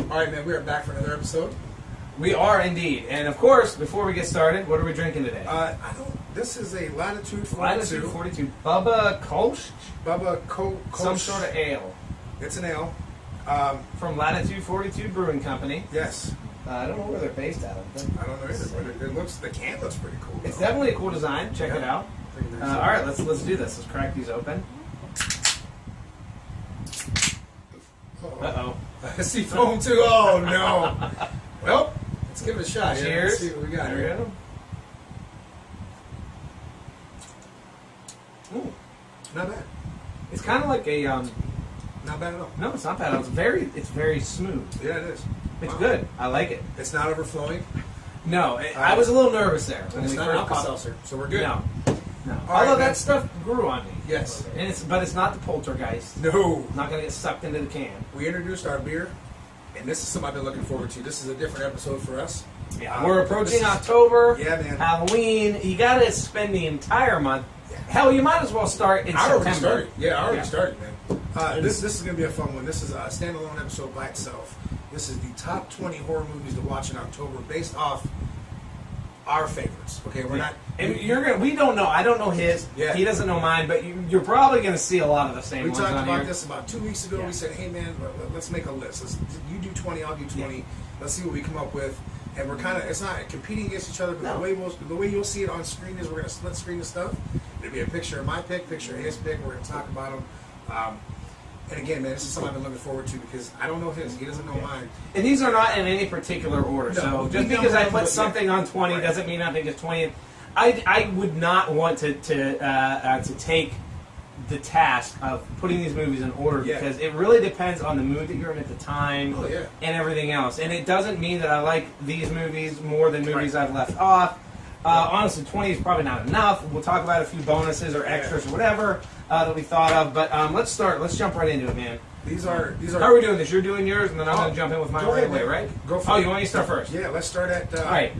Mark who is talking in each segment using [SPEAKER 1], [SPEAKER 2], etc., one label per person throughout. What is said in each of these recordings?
[SPEAKER 1] All right, man, we are back for another episode.
[SPEAKER 2] We are indeed. And of course, before we get started, what are we drinking today?
[SPEAKER 1] This is a Latitude 42.
[SPEAKER 2] Latitude 42. Bubba Kolsch?
[SPEAKER 1] Bubba
[SPEAKER 2] Some sort of ale.
[SPEAKER 1] It's an ale.
[SPEAKER 2] From Latitude 42 Brewing Company.
[SPEAKER 1] Yes.
[SPEAKER 2] I don't know where they're based out of.
[SPEAKER 1] I don't know either, but the can looks pretty cool.
[SPEAKER 2] It's definitely a cool design. Check it out. All right, let's do this. Let's crack these open. Uh-oh.
[SPEAKER 1] I see foam too. Oh, no. Well, let's give it a shot.
[SPEAKER 2] Cheers.
[SPEAKER 1] Yeah, let's see what we got here.
[SPEAKER 2] Ooh.
[SPEAKER 1] Not bad.
[SPEAKER 2] It's kind of like a
[SPEAKER 1] Not bad at all.
[SPEAKER 2] no, it's not bad. It's very smooth.
[SPEAKER 1] Yeah, it is.
[SPEAKER 2] It's
[SPEAKER 1] Wow.
[SPEAKER 2] good. I like it.
[SPEAKER 1] It's not overflowing.
[SPEAKER 2] No, I was a little nervous there.
[SPEAKER 1] And it's not Alka-Seltzer, so we're good.
[SPEAKER 2] No.
[SPEAKER 1] All
[SPEAKER 2] Although
[SPEAKER 1] right,
[SPEAKER 2] that
[SPEAKER 1] man.
[SPEAKER 2] stuff grew on me.
[SPEAKER 1] Yes.
[SPEAKER 2] And but it's not the poltergeist.
[SPEAKER 1] No.
[SPEAKER 2] I'm not gonna get sucked into the can.
[SPEAKER 1] We introduced our beer, and this is something I've been looking forward to. This is a different episode for us.
[SPEAKER 2] Yeah, we're approaching October.
[SPEAKER 1] Yeah, man.
[SPEAKER 2] Halloween. You gotta spend the entire month. Hell, you might as well start in
[SPEAKER 1] I
[SPEAKER 2] September.
[SPEAKER 1] already started. Yeah, I already
[SPEAKER 2] Yeah.
[SPEAKER 1] started, man. This is going to be a fun one. This is a standalone episode by itself. This is the top 20 horror movies to watch in October based off our favorites. Okay, we're not...
[SPEAKER 2] And we don't know. I don't know his.
[SPEAKER 1] Yeah.
[SPEAKER 2] He doesn't know mine. But you're probably gonna see a lot of the same
[SPEAKER 1] We
[SPEAKER 2] ones
[SPEAKER 1] talked
[SPEAKER 2] on
[SPEAKER 1] about
[SPEAKER 2] here.
[SPEAKER 1] this about 2 weeks ago.
[SPEAKER 2] Yeah.
[SPEAKER 1] We said, hey, man, let's make a list. You do 20, I'll do 20. Let's see what we come up with. And we're kind of... It's not competing against each other, but
[SPEAKER 2] No.
[SPEAKER 1] the way you'll see it on screen is we're going to split screen the stuff. It'll be a picture of my pick, picture of his pick. We're going to talk about them. And again, man, this is something I've been looking forward to because I don't know his. He doesn't know mine.
[SPEAKER 2] And these are not in any particular order.
[SPEAKER 1] No,
[SPEAKER 2] So
[SPEAKER 1] we
[SPEAKER 2] just
[SPEAKER 1] know
[SPEAKER 2] because I
[SPEAKER 1] them,
[SPEAKER 2] put
[SPEAKER 1] but
[SPEAKER 2] something on 20
[SPEAKER 1] Right.
[SPEAKER 2] doesn't mean I think it's 20th. I would not want to take the task of putting these movies in order
[SPEAKER 1] Yeah.
[SPEAKER 2] because it really depends on the mood that you're in at the time
[SPEAKER 1] Oh, yeah.
[SPEAKER 2] and everything else. And it doesn't mean that I like these movies more than movies I've left off. Honestly, 20 is probably not enough. We'll talk about a few bonuses or extras or whatever that we thought of. But let's start. Let's jump right into it, man.
[SPEAKER 1] These are.
[SPEAKER 2] How are we doing this? You're doing yours, and then I'm going to jump in with mine
[SPEAKER 1] Go
[SPEAKER 2] right
[SPEAKER 1] ahead,
[SPEAKER 2] away,
[SPEAKER 1] man.
[SPEAKER 2] right?
[SPEAKER 1] Go for
[SPEAKER 2] Oh,
[SPEAKER 1] it.
[SPEAKER 2] you want me to start first?
[SPEAKER 1] Yeah, let's start at.
[SPEAKER 2] Right.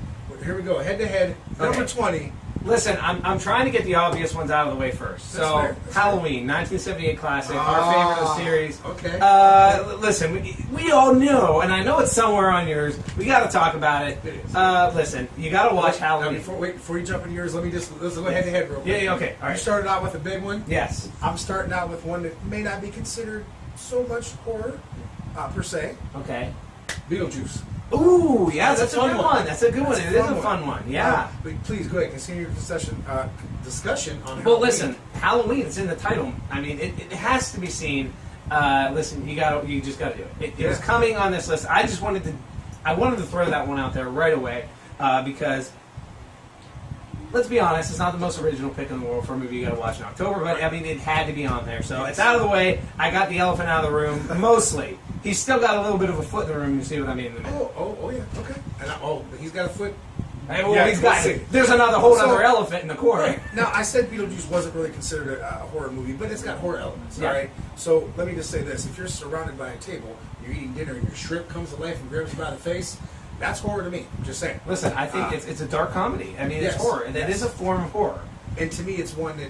[SPEAKER 1] Here we go. Head to head. Number 20.
[SPEAKER 2] Listen, I'm trying to get the obvious ones out of the way first.
[SPEAKER 1] That's
[SPEAKER 2] So,
[SPEAKER 1] fair. That's
[SPEAKER 2] Halloween, 1978 classic, our favorite of the series.
[SPEAKER 1] Okay.
[SPEAKER 2] Listen, we all know, and I know it's somewhere on yours. We got to talk about it.
[SPEAKER 1] It is.
[SPEAKER 2] Listen, you got to watch
[SPEAKER 1] Now,
[SPEAKER 2] Halloween.
[SPEAKER 1] before you jump into yours, let's go head to head real quick.
[SPEAKER 2] Yeah, okay. All
[SPEAKER 1] You
[SPEAKER 2] right.
[SPEAKER 1] started out with a big one.
[SPEAKER 2] Yes.
[SPEAKER 1] I'm starting out with one that may not be considered so much horror, per se.
[SPEAKER 2] Okay.
[SPEAKER 1] Beetlejuice.
[SPEAKER 2] Ooh, yeah,
[SPEAKER 1] That's a
[SPEAKER 2] that's a
[SPEAKER 1] fun
[SPEAKER 2] good
[SPEAKER 1] one.
[SPEAKER 2] one. That's a good one.
[SPEAKER 1] That's
[SPEAKER 2] It is a fun one. Yeah.
[SPEAKER 1] But please go ahead. Continue your discussion on
[SPEAKER 2] Well,
[SPEAKER 1] Halloween.
[SPEAKER 2] listen, Halloween. It's in the title. I mean, it has to be seen. Listen, you just got to do it. It was
[SPEAKER 1] Yeah.
[SPEAKER 2] coming on this list. I wanted to throw that one out there right away because, let's be honest, it's not the most original pick in the world for a movie you got to watch in October. But I mean, it had to be on there. So it's out of the way. I got the elephant out of the room. Mostly, he's still got a little bit of a foot in the room. You see what I mean in a minute.
[SPEAKER 1] Oh, yeah. Okay. But he's got a foot.
[SPEAKER 2] Hey, well,
[SPEAKER 1] Yeah,
[SPEAKER 2] he's got.
[SPEAKER 1] we'll see.
[SPEAKER 2] There's another whole
[SPEAKER 1] So-
[SPEAKER 2] other elephant in the corner.
[SPEAKER 1] Right. Now, I said Beetlejuice wasn't really considered a horror movie, but it's got horror elements,
[SPEAKER 2] Yeah.
[SPEAKER 1] all right? So let me just say this. If you're surrounded by a table, you're eating dinner, and your shrimp comes to life and grabs you by the face, that's horror to me. I'm just saying.
[SPEAKER 2] Listen, I think it's a dark comedy. I mean,
[SPEAKER 1] Yes,
[SPEAKER 2] it's horror. That
[SPEAKER 1] yes.
[SPEAKER 2] is a form of horror.
[SPEAKER 1] And to me, it's one that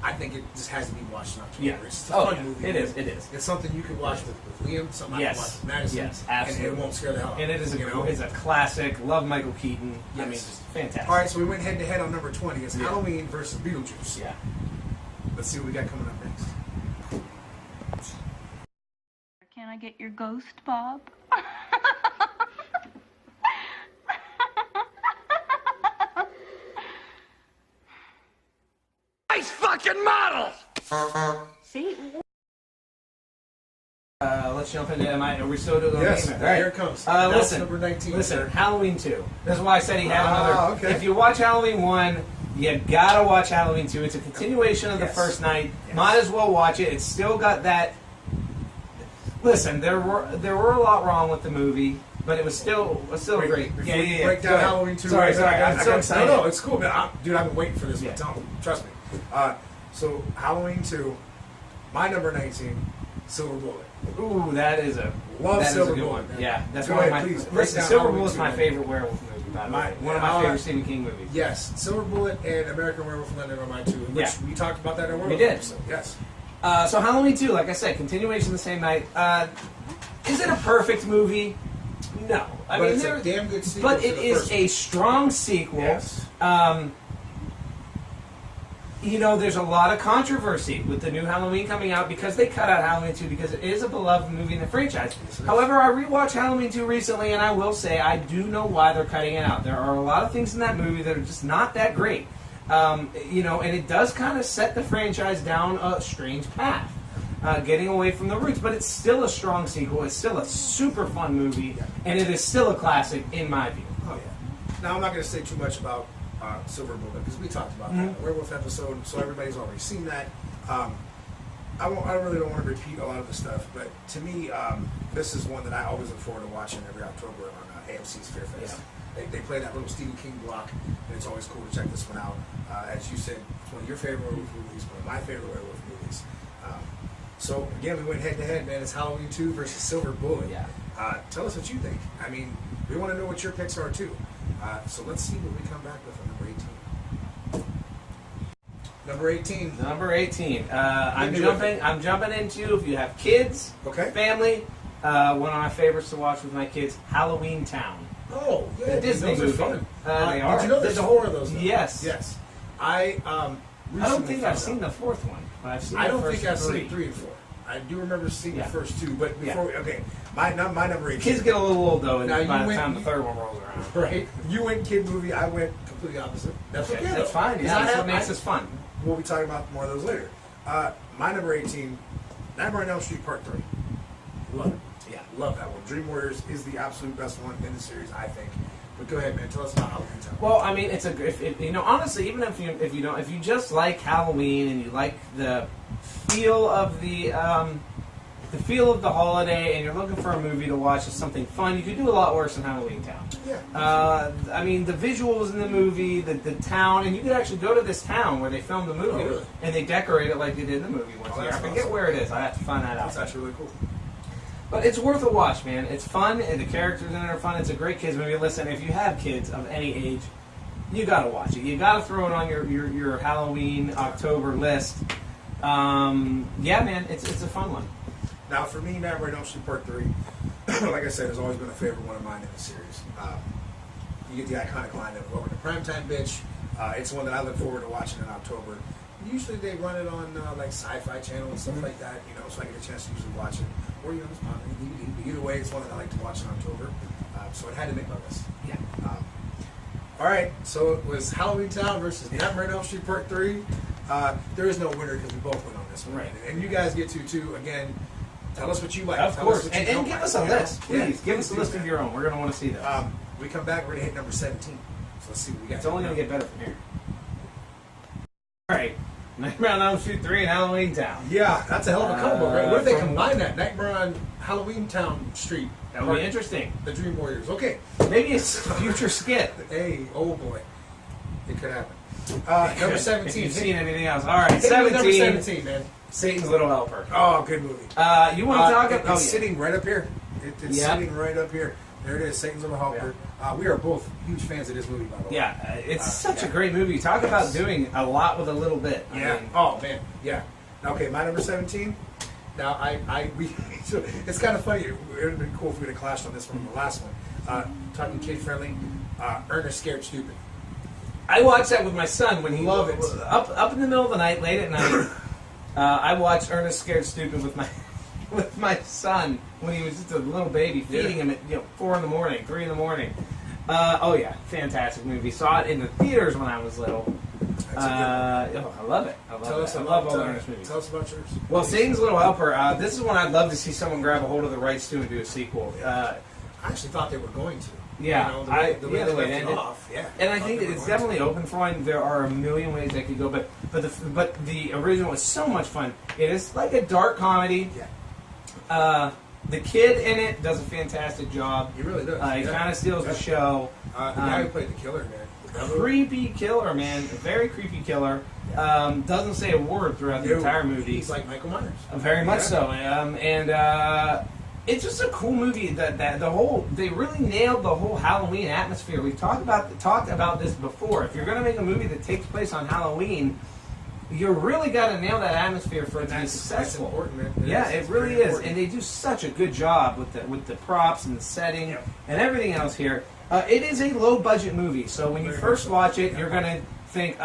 [SPEAKER 1] I think it just has to be watched in October.
[SPEAKER 2] Yeah.
[SPEAKER 1] It's just a
[SPEAKER 2] Oh,
[SPEAKER 1] fun
[SPEAKER 2] yeah.
[SPEAKER 1] movie.
[SPEAKER 2] It is. It is.
[SPEAKER 1] It's something you can watch with Liam, something I can watch
[SPEAKER 2] Yes.
[SPEAKER 1] with Madison.
[SPEAKER 2] Yes,
[SPEAKER 1] And
[SPEAKER 2] absolutely.
[SPEAKER 1] it won't scare the hell out of
[SPEAKER 2] And it is
[SPEAKER 1] you know?
[SPEAKER 2] it's a classic. Love Michael Keaton. I mean,
[SPEAKER 1] Yes.
[SPEAKER 2] just fantastic.
[SPEAKER 1] All right, so we went head to head on number 20. It's
[SPEAKER 2] Yeah.
[SPEAKER 1] Halloween versus Beetlejuice.
[SPEAKER 2] Yeah.
[SPEAKER 1] Let's see what we got coming up next.
[SPEAKER 3] Can I get your ghost, Bob?
[SPEAKER 4] Nice fucking model!
[SPEAKER 3] See?
[SPEAKER 2] Let's jump into. Are we still doing?
[SPEAKER 1] Yes,
[SPEAKER 2] All right.
[SPEAKER 1] here it comes.
[SPEAKER 2] Listen,
[SPEAKER 1] That's number 19.
[SPEAKER 2] Listen, Halloween 2. This is why I said he had another.
[SPEAKER 1] Okay.
[SPEAKER 2] If you watch Halloween 1, you gotta watch Halloween 2. It's a continuation of the
[SPEAKER 1] Yes.
[SPEAKER 2] first night.
[SPEAKER 1] Yes.
[SPEAKER 2] Might as well watch it. It's still got that. Listen, there were a lot wrong with the movie, but it was still great.
[SPEAKER 1] Before you break
[SPEAKER 2] Go
[SPEAKER 1] down
[SPEAKER 2] ahead.
[SPEAKER 1] Halloween 2.
[SPEAKER 2] Sorry,
[SPEAKER 1] I
[SPEAKER 2] I'm so
[SPEAKER 1] got-
[SPEAKER 2] excited.
[SPEAKER 1] No, it's cool, man. Dude, I've been waiting for this
[SPEAKER 2] Yeah.
[SPEAKER 1] one. Tell me. Trust me. So, Halloween 2, my number 19, Silver Bullet.
[SPEAKER 2] Ooh, that is a
[SPEAKER 1] Love
[SPEAKER 2] that is
[SPEAKER 1] Silver
[SPEAKER 2] a good
[SPEAKER 1] Bullet,
[SPEAKER 2] one.
[SPEAKER 1] man.
[SPEAKER 2] Yeah, that's
[SPEAKER 1] Go
[SPEAKER 2] one of
[SPEAKER 1] ahead,
[SPEAKER 2] my.
[SPEAKER 1] please, break
[SPEAKER 2] Listen,
[SPEAKER 1] down
[SPEAKER 2] Silver
[SPEAKER 1] Halloween
[SPEAKER 2] Bullet is
[SPEAKER 1] 2,
[SPEAKER 2] my
[SPEAKER 1] man.
[SPEAKER 2] favorite werewolf movie. By the way, one of my favorite Stephen King movies.
[SPEAKER 1] Yes, Silver Bullet and American Werewolf in London are mine too. Which
[SPEAKER 2] Yeah.
[SPEAKER 1] we talked about that in our
[SPEAKER 2] We
[SPEAKER 1] werewolf
[SPEAKER 2] did.
[SPEAKER 1] episode. Yes.
[SPEAKER 2] So Halloween 2, like I said, continuation the same night. Is it a perfect movie? No. I
[SPEAKER 1] But
[SPEAKER 2] mean,
[SPEAKER 1] it's
[SPEAKER 2] there-
[SPEAKER 1] a damn good sequel.
[SPEAKER 2] but
[SPEAKER 1] to
[SPEAKER 2] it
[SPEAKER 1] the
[SPEAKER 2] is
[SPEAKER 1] first
[SPEAKER 2] a strong sequel.
[SPEAKER 1] Yes.
[SPEAKER 2] You know, there's a lot of controversy with the new Halloween coming out because they cut out Halloween 2 because it is a beloved movie in the franchise.
[SPEAKER 1] Yes, it is.
[SPEAKER 2] However, I rewatched Halloween 2 recently, and I will say I do know why they're cutting it out. There are a lot of things in that movie that are just not that great. You know, and it does kind of set the franchise down a strange path, getting away from the roots. But it's still a strong sequel. It's still a super fun movie, and it is still a classic in my view.
[SPEAKER 1] Oh yeah. Now I'm not going to say too much about Silver Bullet because we talked about that werewolf episode, so everybody's already seen that. I really don't want to repeat a lot of the stuff, but to me, this is one that I always look forward to watching every October on AMC's Fear Fest. They play that little Stephen King block, and it's always cool to check this one out. As you said, it's one of your favorite werewolf movies, one of my favorite werewolf movies. So again, we went head to head, man. It's Halloween 2 versus Silver Bullet.
[SPEAKER 2] Yeah.
[SPEAKER 1] Tell us what you think. I mean, we want to know what your picks are too. So let's see what we come back with on number 18. Number 18.
[SPEAKER 2] Number 18. I'm jumping into, if you have kids,
[SPEAKER 1] Okay.
[SPEAKER 2] family, one of my favorites to watch with my kids, Halloween Town.
[SPEAKER 1] Oh, yeah.
[SPEAKER 2] The Disney
[SPEAKER 1] those
[SPEAKER 2] movie.
[SPEAKER 1] are fun.
[SPEAKER 2] They are.
[SPEAKER 1] Did you know there's a horror of those? Though?
[SPEAKER 2] Yes.
[SPEAKER 1] Yes. I
[SPEAKER 2] don't
[SPEAKER 1] recently
[SPEAKER 2] think
[SPEAKER 1] found
[SPEAKER 2] I've
[SPEAKER 1] out.
[SPEAKER 2] seen the fourth one, but I've seen
[SPEAKER 1] I
[SPEAKER 2] the
[SPEAKER 1] don't
[SPEAKER 2] first
[SPEAKER 1] think I've
[SPEAKER 2] three.
[SPEAKER 1] seen 3 and 4. I do remember seeing
[SPEAKER 2] Yeah.
[SPEAKER 1] the first 2, but
[SPEAKER 2] Yeah.
[SPEAKER 1] before we, okay, my number 18.
[SPEAKER 2] Kids get a little old though, and
[SPEAKER 1] Now,
[SPEAKER 2] by
[SPEAKER 1] you
[SPEAKER 2] the
[SPEAKER 1] went-
[SPEAKER 2] time the third one rolls around.
[SPEAKER 1] right. You went kid movie. I went completely opposite. That's okay.
[SPEAKER 2] That's
[SPEAKER 1] though.
[SPEAKER 2] fine.
[SPEAKER 1] 'Cause
[SPEAKER 2] Yeah,
[SPEAKER 1] I
[SPEAKER 2] that's
[SPEAKER 1] have-
[SPEAKER 2] what makes
[SPEAKER 1] I-
[SPEAKER 2] us fun.
[SPEAKER 1] We'll be talking about more of those later. My number 18, Nightmare on Elm Street Part 3. Love it.
[SPEAKER 2] Yeah.
[SPEAKER 1] Love that one. Dream Warriors is the absolute best one in the series, I think. But go ahead, man. Tell us about Halloween Town.
[SPEAKER 2] Well, I mean, it's a if you know, honestly, even if you just like Halloween and you like the feel of the holiday and you're looking for a movie to watch as something fun, you could do a lot worse than Halloween Town.
[SPEAKER 1] Yeah.
[SPEAKER 2] I mean, the visuals in the movie, the town, and you could actually go to this town where they filmed the movie,
[SPEAKER 1] Oh, really?
[SPEAKER 2] and they decorate it like they did in the movie once
[SPEAKER 1] Oh,
[SPEAKER 2] a year. I
[SPEAKER 1] that's
[SPEAKER 2] forget
[SPEAKER 1] awesome.
[SPEAKER 2] where it is. I have to find that out.
[SPEAKER 1] That's actually really cool.
[SPEAKER 2] But it's worth a watch, man. It's fun, and the characters in it are fun. It's a great kids movie. Listen, if you have kids of any age, you gotta watch it. You gotta throw it on your Halloween October list. Yeah, man, it's a fun one.
[SPEAKER 1] Now, for me, Nightmare on Elm Street Part 3, like I said, has always been a favorite one of mine in the series. You get the iconic line of "Welcome to Primetime, bitch." It's one that I look forward to watching in October. Usually they run it on like Sci-Fi Channel and stuff like that, so I get a chance to usually watch it. Or it's on DVD. But either way, it's one that I like to watch in October. So it had to make my list.
[SPEAKER 2] Yeah.
[SPEAKER 1] All right, so it was Halloween Town versus Nightmare on Elm Street Part 3. There is no winner because we both went on this one.
[SPEAKER 2] Right.
[SPEAKER 1] And you guys get to, too. Again, tell us what you like.
[SPEAKER 2] Of
[SPEAKER 1] Tell
[SPEAKER 2] course,
[SPEAKER 1] us what you
[SPEAKER 2] and
[SPEAKER 1] don't
[SPEAKER 2] give
[SPEAKER 1] like,
[SPEAKER 2] us a
[SPEAKER 1] you know?
[SPEAKER 2] list, please.
[SPEAKER 1] Yeah,
[SPEAKER 2] Give us a
[SPEAKER 1] do
[SPEAKER 2] list
[SPEAKER 1] that.
[SPEAKER 2] of your own. We're gonna want to see those.
[SPEAKER 1] We come back, we're going to hit number 17. So let's see what we got.
[SPEAKER 2] It's only gonna get better from here. All right, Nightmare on Elm Street 3 and Halloween Town.
[SPEAKER 1] Yeah, that's a hell of a combo, right? What if they
[SPEAKER 2] from-
[SPEAKER 1] combine that? Nightmare on Halloween Town Street.
[SPEAKER 2] That would be interesting.
[SPEAKER 1] The Dream Warriors. Okay.
[SPEAKER 2] Maybe it's a future skit.
[SPEAKER 1] Hey, oh boy. It could happen. Number 17.
[SPEAKER 2] If you've seen anything else, all right.
[SPEAKER 1] Hit me with number
[SPEAKER 2] 17.
[SPEAKER 1] 17, man.
[SPEAKER 2] Satan's Little Helper.
[SPEAKER 1] Oh, good movie.
[SPEAKER 2] You want to talk
[SPEAKER 1] It's
[SPEAKER 2] about?
[SPEAKER 1] sitting right up here. It's
[SPEAKER 2] Yeah.
[SPEAKER 1] sitting right up here. There it is, Satan's Little Helper. We are both huge fans of this movie, by the way.
[SPEAKER 2] Yeah, it's such
[SPEAKER 1] yeah.
[SPEAKER 2] a great movie. Talk about doing a lot with a little bit. I
[SPEAKER 1] Yeah.
[SPEAKER 2] mean,
[SPEAKER 1] Oh man. Yeah. Okay, my number 17. Now so it's kind of funny. It would have been cool if we would have clashed on this one, the last one. Talking kid friendly. Ernest Scared Stupid.
[SPEAKER 2] I watched that with my son when he
[SPEAKER 1] Love it.
[SPEAKER 2] up in the middle of the night, late at night. I watched Ernest Scared Stupid with my son when he was just a little baby, feeding him at 4 in the morning, 3 in the morning. Oh yeah, fantastic movie. Saw it in the theaters when I was little.
[SPEAKER 1] That's a good one.
[SPEAKER 2] I love it. I love all the Ernest movies.
[SPEAKER 1] Tell us about yours.
[SPEAKER 2] Well, Satan's Little Helper. This is one I'd love to see someone grab a hold of the rights to and do a sequel.
[SPEAKER 1] I actually thought they were going to.
[SPEAKER 2] Yeah,
[SPEAKER 1] the way
[SPEAKER 2] the
[SPEAKER 1] they
[SPEAKER 2] way
[SPEAKER 1] left
[SPEAKER 2] it
[SPEAKER 1] it
[SPEAKER 2] ended.
[SPEAKER 1] off. Yeah.
[SPEAKER 2] And I
[SPEAKER 1] thought
[SPEAKER 2] think
[SPEAKER 1] they were
[SPEAKER 2] it's
[SPEAKER 1] going
[SPEAKER 2] definitely open for one. There are a million ways that could go, but the original is so much fun. It is like a dark comedy.
[SPEAKER 1] to. Yeah.
[SPEAKER 2] The kid in it does a fantastic job.
[SPEAKER 1] He really does.
[SPEAKER 2] He kind of steals the show.
[SPEAKER 1] The guy who played the killer, man. The devil.
[SPEAKER 2] Creepy killer, man. A very creepy killer. Doesn't say a word throughout the entire movie.
[SPEAKER 1] He's like Michael Myers.
[SPEAKER 2] Very much
[SPEAKER 1] Yeah.
[SPEAKER 2] so, and it's just a cool movie. That the whole they really nailed the whole Halloween atmosphere. We've talked about this before. If you're going to make a movie that takes place on Halloween, you really got to nail that atmosphere for it to be
[SPEAKER 1] That's
[SPEAKER 2] successful.
[SPEAKER 1] important, man.
[SPEAKER 2] Yeah,
[SPEAKER 1] It's
[SPEAKER 2] it really
[SPEAKER 1] very
[SPEAKER 2] is,
[SPEAKER 1] important.
[SPEAKER 2] and they do such a good job with the props and the setting
[SPEAKER 1] Yep.
[SPEAKER 2] and everything else here. It is a low budget movie, so when you
[SPEAKER 1] Very
[SPEAKER 2] first
[SPEAKER 1] much so.
[SPEAKER 2] watch it,
[SPEAKER 1] Yeah.
[SPEAKER 2] you're gonna think,